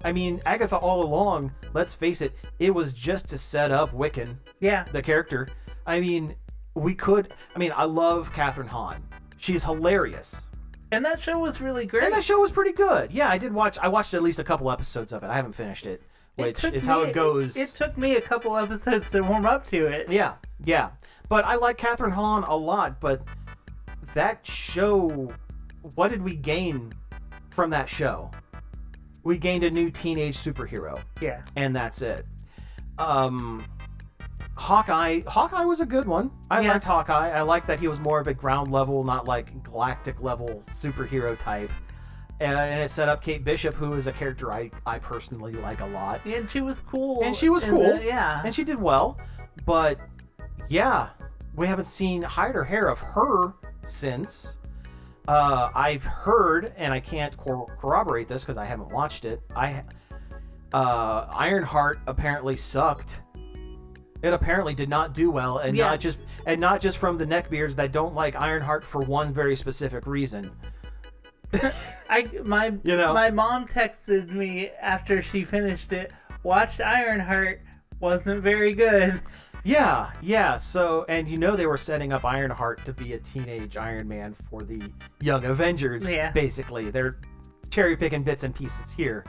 I mean, Agatha all along, let's face it, it was just to set up Wiccan, the character. I mean, I love Kathryn Hahn. She's hilarious. And that show was really great. And that show was pretty good. Yeah, I watched at least a couple episodes of it. I haven't finished it, which is how it goes. It took me a couple episodes to warm up to it. Yeah. But I like Kathryn Hahn a lot, but that show, what did we gain from that show? We gained a new teenage superhero. Yeah. And that's it. Hawkeye was a good one. I liked Hawkeye. I liked that he was more of a ground level, not like galactic level superhero type. And it set up Kate Bishop, who is a character I personally like a lot. And she was cool. And she did well. But yeah, we haven't seen hide or hair of her since. I've heard, and I can't corroborate this because I haven't watched it. Ironheart apparently sucked. It apparently did not do well, and not just from the neckbeards that don't like Ironheart for one very specific reason. My mom texted me after she finished it. Watched Ironheart, wasn't very good. Yeah. So, and they were setting up Ironheart to be a teenage Iron Man for the Young Avengers. Yeah. Basically, they're cherry picking bits and pieces here.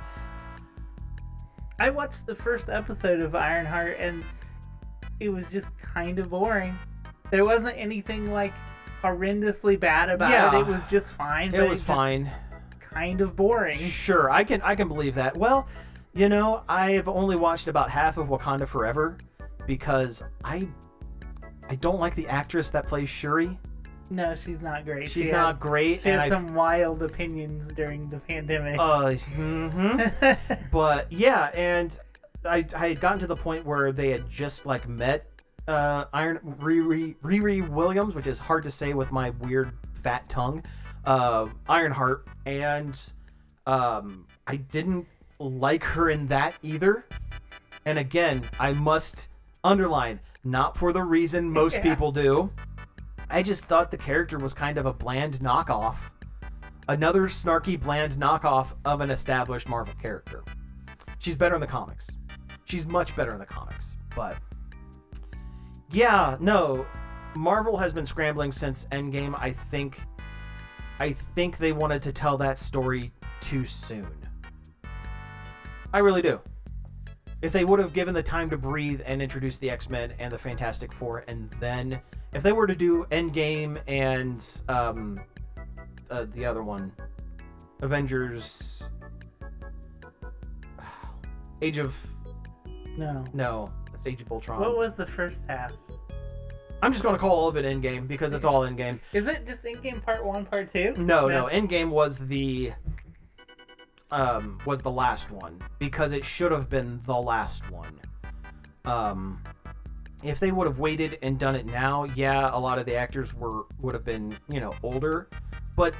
I watched the first episode of Ironheart, and it was just kind of boring. There wasn't anything like horrendously bad about it. It was just fine. It was fine. Kind of boring. Sure, I can believe that. Well, I've only watched about half of Wakanda Forever because I don't like the actress that plays Shuri. No, she's not great. She's not great. She had some wild opinions during the pandemic. But yeah, and I had gotten to the point where they had just met Riri Williams, which is hard to say with my weird fat tongue, Ironheart, and I didn't like her in that either. And again, I must underline, not for the reason most people do. I just thought the character was kind of a bland knockoff. Another snarky, bland knockoff of an established Marvel character. She's better in the comics. She's much better in the comics. But yeah, no, Marvel has been scrambling since Endgame. I think they wanted to tell that story too soon. I really do. If they would have given the time to breathe and introduce the X-Men and the Fantastic Four, and then if they were to do Endgame and the other one, Avengers, Age of... No, that's Age of Ultron. What was the first half? I'm just going to call all of it Endgame because it's all Endgame. Is it just Endgame Part 1, Part 2? No. Endgame was the last one because it should have been the last one. If they would have waited and done it now, a lot of the actors would have been, older, but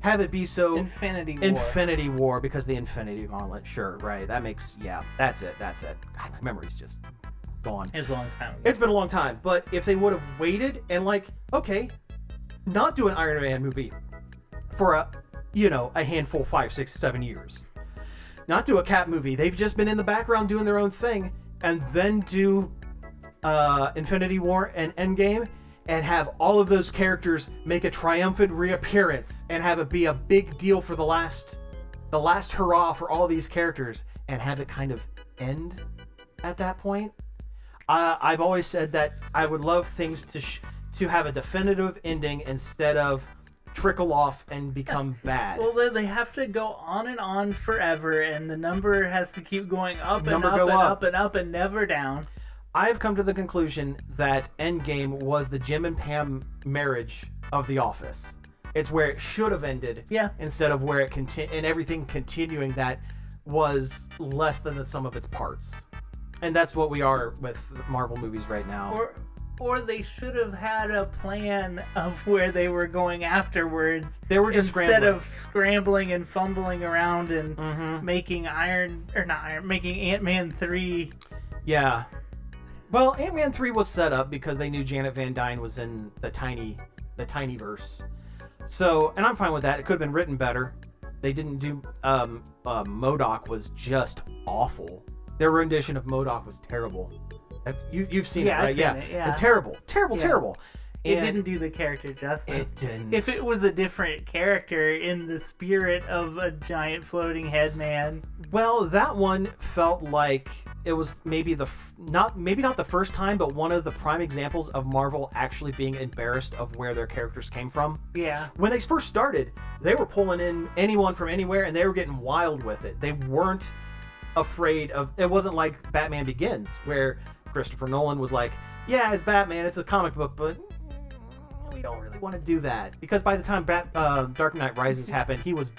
have it be so Infinity War because the Infinity Gauntlet, sure, right? That makes that's it. God, my memory's just gone. It's a long time ago. It's been a long time, but if they would have waited and not do an Iron Man movie for a handful, 5, 6, 7 years. Not do a Cap movie. They've just been in the background doing their own thing, and then do Infinity War and Endgame, and have all of those characters make a triumphant reappearance, and have it be a big deal for the last hurrah for all these characters, and have it kind of end at that point. I've always said that I would love things to have a definitive ending instead of trickle off and become bad. Well, they have to go on and on forever, and the number has to keep going up and up and up and up and never down. I've come to the conclusion that Endgame was the Jim and Pam marriage of The Office. It's where it should have ended, instead of where it and everything continuing that was less than the sum of its parts. And that's what we are with Marvel movies right now. Or they should have had a plan of where they were going afterwards. They were just instead of scrambling and fumbling around and making making Ant-Man 3. Yeah. Well, Ant-Man 3 was set up because they knew Janet Van Dyne was in the Tinyverse. So, and I'm fine with that. It could have been written better. They didn't do MODOK was just awful. Their rendition of MODOK was terrible. You've seen it, right? I've seen it, yeah. Terrible. It didn't do the character justice. It didn't. If it was a different character in the spirit of a giant floating head man. Well, that one felt like it was maybe not the first time, but one of the prime examples of Marvel actually being embarrassed of where their characters came from. Yeah. When they first started, they were pulling in anyone from anywhere, and they were getting wild with it. They weren't afraid of. It wasn't like Batman Begins, where Christopher Nolan was like, yeah, it's Batman, it's a comic book, but we don't really want to do that. Because by the time Dark Knight Rises happened, here's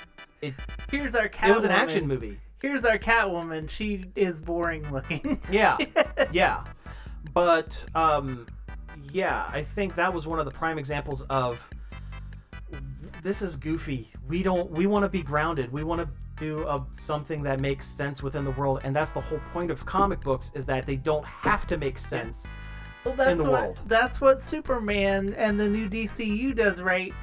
our Catwoman. It was an action movie. Here's our Catwoman. She is boring looking. Yeah. But, I think that was one of the prime examples of, this is goofy. We want to be grounded. We want to do something that makes sense within the world, and that's the whole point of comic books, is that they don't have to make sense in the world. That's what Superman and the new DCU does, right?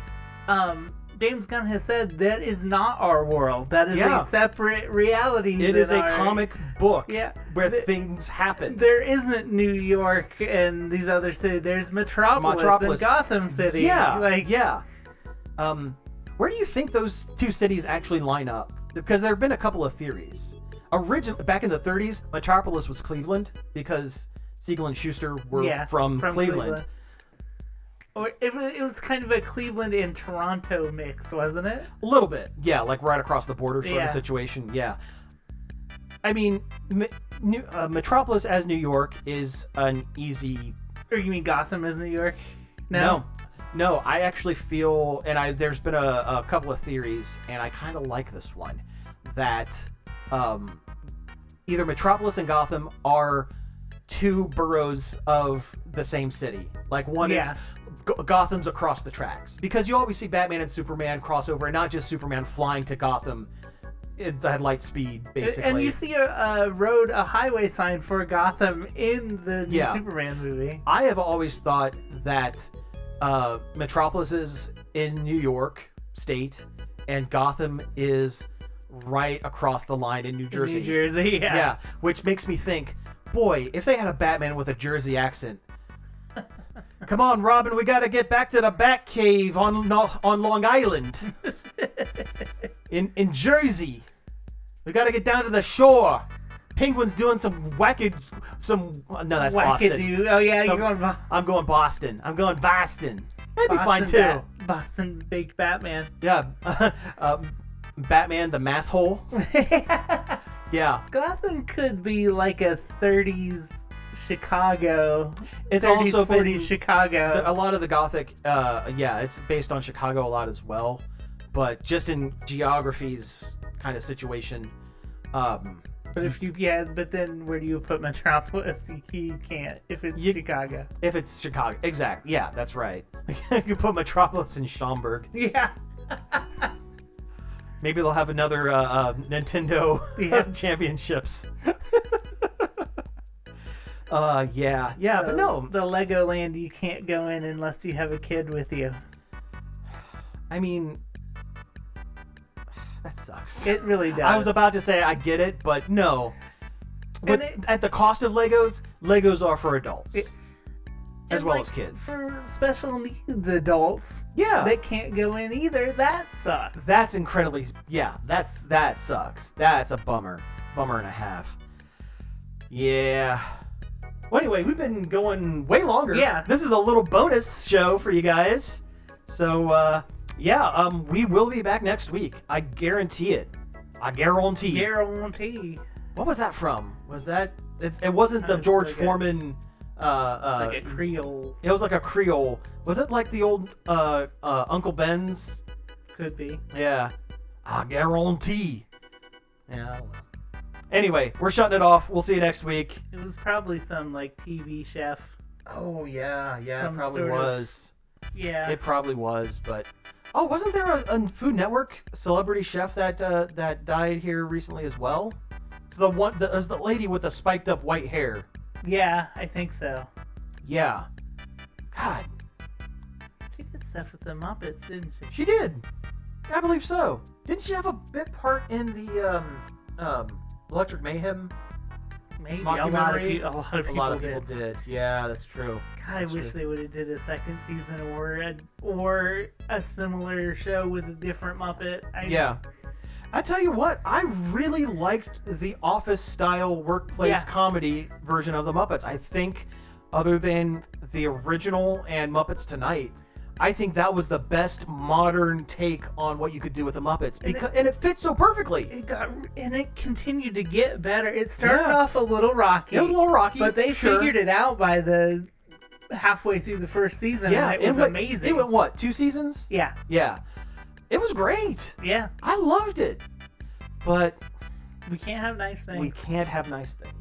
James Gunn has said that is not our world. That is a separate reality. It is a comic book where things happen. There isn't New York and these other cities. There's Metropolis. And Gotham City. Yeah. Where do you think those two cities actually line up? Because there have been a couple of theories. Back in the 30s, Metropolis was Cleveland because Siegel and Schuster were from Cleveland. Or it was kind of a Cleveland and Toronto mix, wasn't it? A little bit, yeah, like right across the border sort of situation, yeah. I mean, Metropolis as New York is an easy... Or you mean Gotham as New York? No, I actually feel, and there's been a couple of theories, and I kind of like this one, that either Metropolis and Gotham are two boroughs of the same city. Like one is Gotham's across the tracks, because you always see Batman and Superman cross over, and not just Superman flying to Gotham at light speed, basically. And you see a highway sign for Gotham in the new Superman movie. I have always thought that Metropolis is in New York State, and Gotham is right across the line in New Jersey. Yeah, which makes me think, boy, if they had a Batman with a Jersey accent. Come on, Robin, we gotta get back to the Batcave on Long Island. In Jersey. We gotta get down to the shore. Penguin's doing some no, that's Boston. Oh yeah, you're going Boston. I'm going Boston. That'd be fine too. Boston Big Batman. Yeah. Batman the masshole. Yeah. Gotham could be like a 30s Chicago. It's 30s, also 40s been, Chicago. A lot of the Gothic, it's based on Chicago a lot as well, but just in geography's kind of situation. But then where do you put Metropolis? You can't if it's Chicago. If it's Chicago, exactly. Yeah, that's right. You put Metropolis in Schaumburg. Yeah. Maybe they'll have another Nintendo championships. But no. The Legoland, you can't go in unless you have a kid with you. I mean, that sucks. It really does. I was about to say I get it, but no. But at the cost of Legos are for adults. As well as kids. For special needs adults that can't go in either, that sucks. That's incredibly... Yeah, that sucks. That's a bummer. Bummer and a half. Yeah. Well, anyway, we've been going way longer. Yeah. This is a little bonus show for you guys. So, we will be back next week. I guarantee it. I guarantee. Guarantee. What was that from? Was that It wasn't the It's George like Foreman. like a Creole. It was like a Creole. Was it like the old Uncle Ben's? Could be. Yeah. I guarantee. Yeah, I don't know. Anyway, we're shutting it off. We'll see you next week. It was probably some like TV chef. Oh yeah, it Some probably sort of- was. Yeah. It probably was, but wasn't there a Food Network celebrity chef that died here recently as well? It's the one that is the lady with the spiked up white hair. Yeah, I think so. Yeah. God, She did stuff with the Muppets, didn't she? she did. I believe so. Didn't she have a bit part in the Electric Mayhem? Maybe a Mockumentary? lot of people did. did. Yeah, that's true. God, I That's wish true. they would have did a second season or a similar show with a different Muppet. Yeah. I tell you what, I really liked the office-style workplace Yeah. comedy version of the Muppets. I think, other than the original and Muppets Tonight, I think that was the best modern take on what you could do with the Muppets, and it fits so perfectly. It continued to get better. It started Yeah. off a little rocky. It was a little rocky, but they sure. figured it out by the halfway through the first season. Yeah, and it was amazing. It went what, 2 seasons? Yeah, Yeah, it was great. yeah. I loved it, but We can't have nice things. we can't have nice things.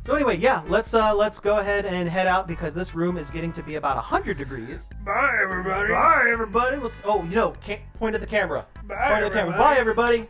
So anyway, yeah, let's go ahead and head out because this room is getting to be about 100 degrees. Bye, everybody. Bye, everybody. Point at the camera. Bye, Point at the camera. everybody. Bye, everybody.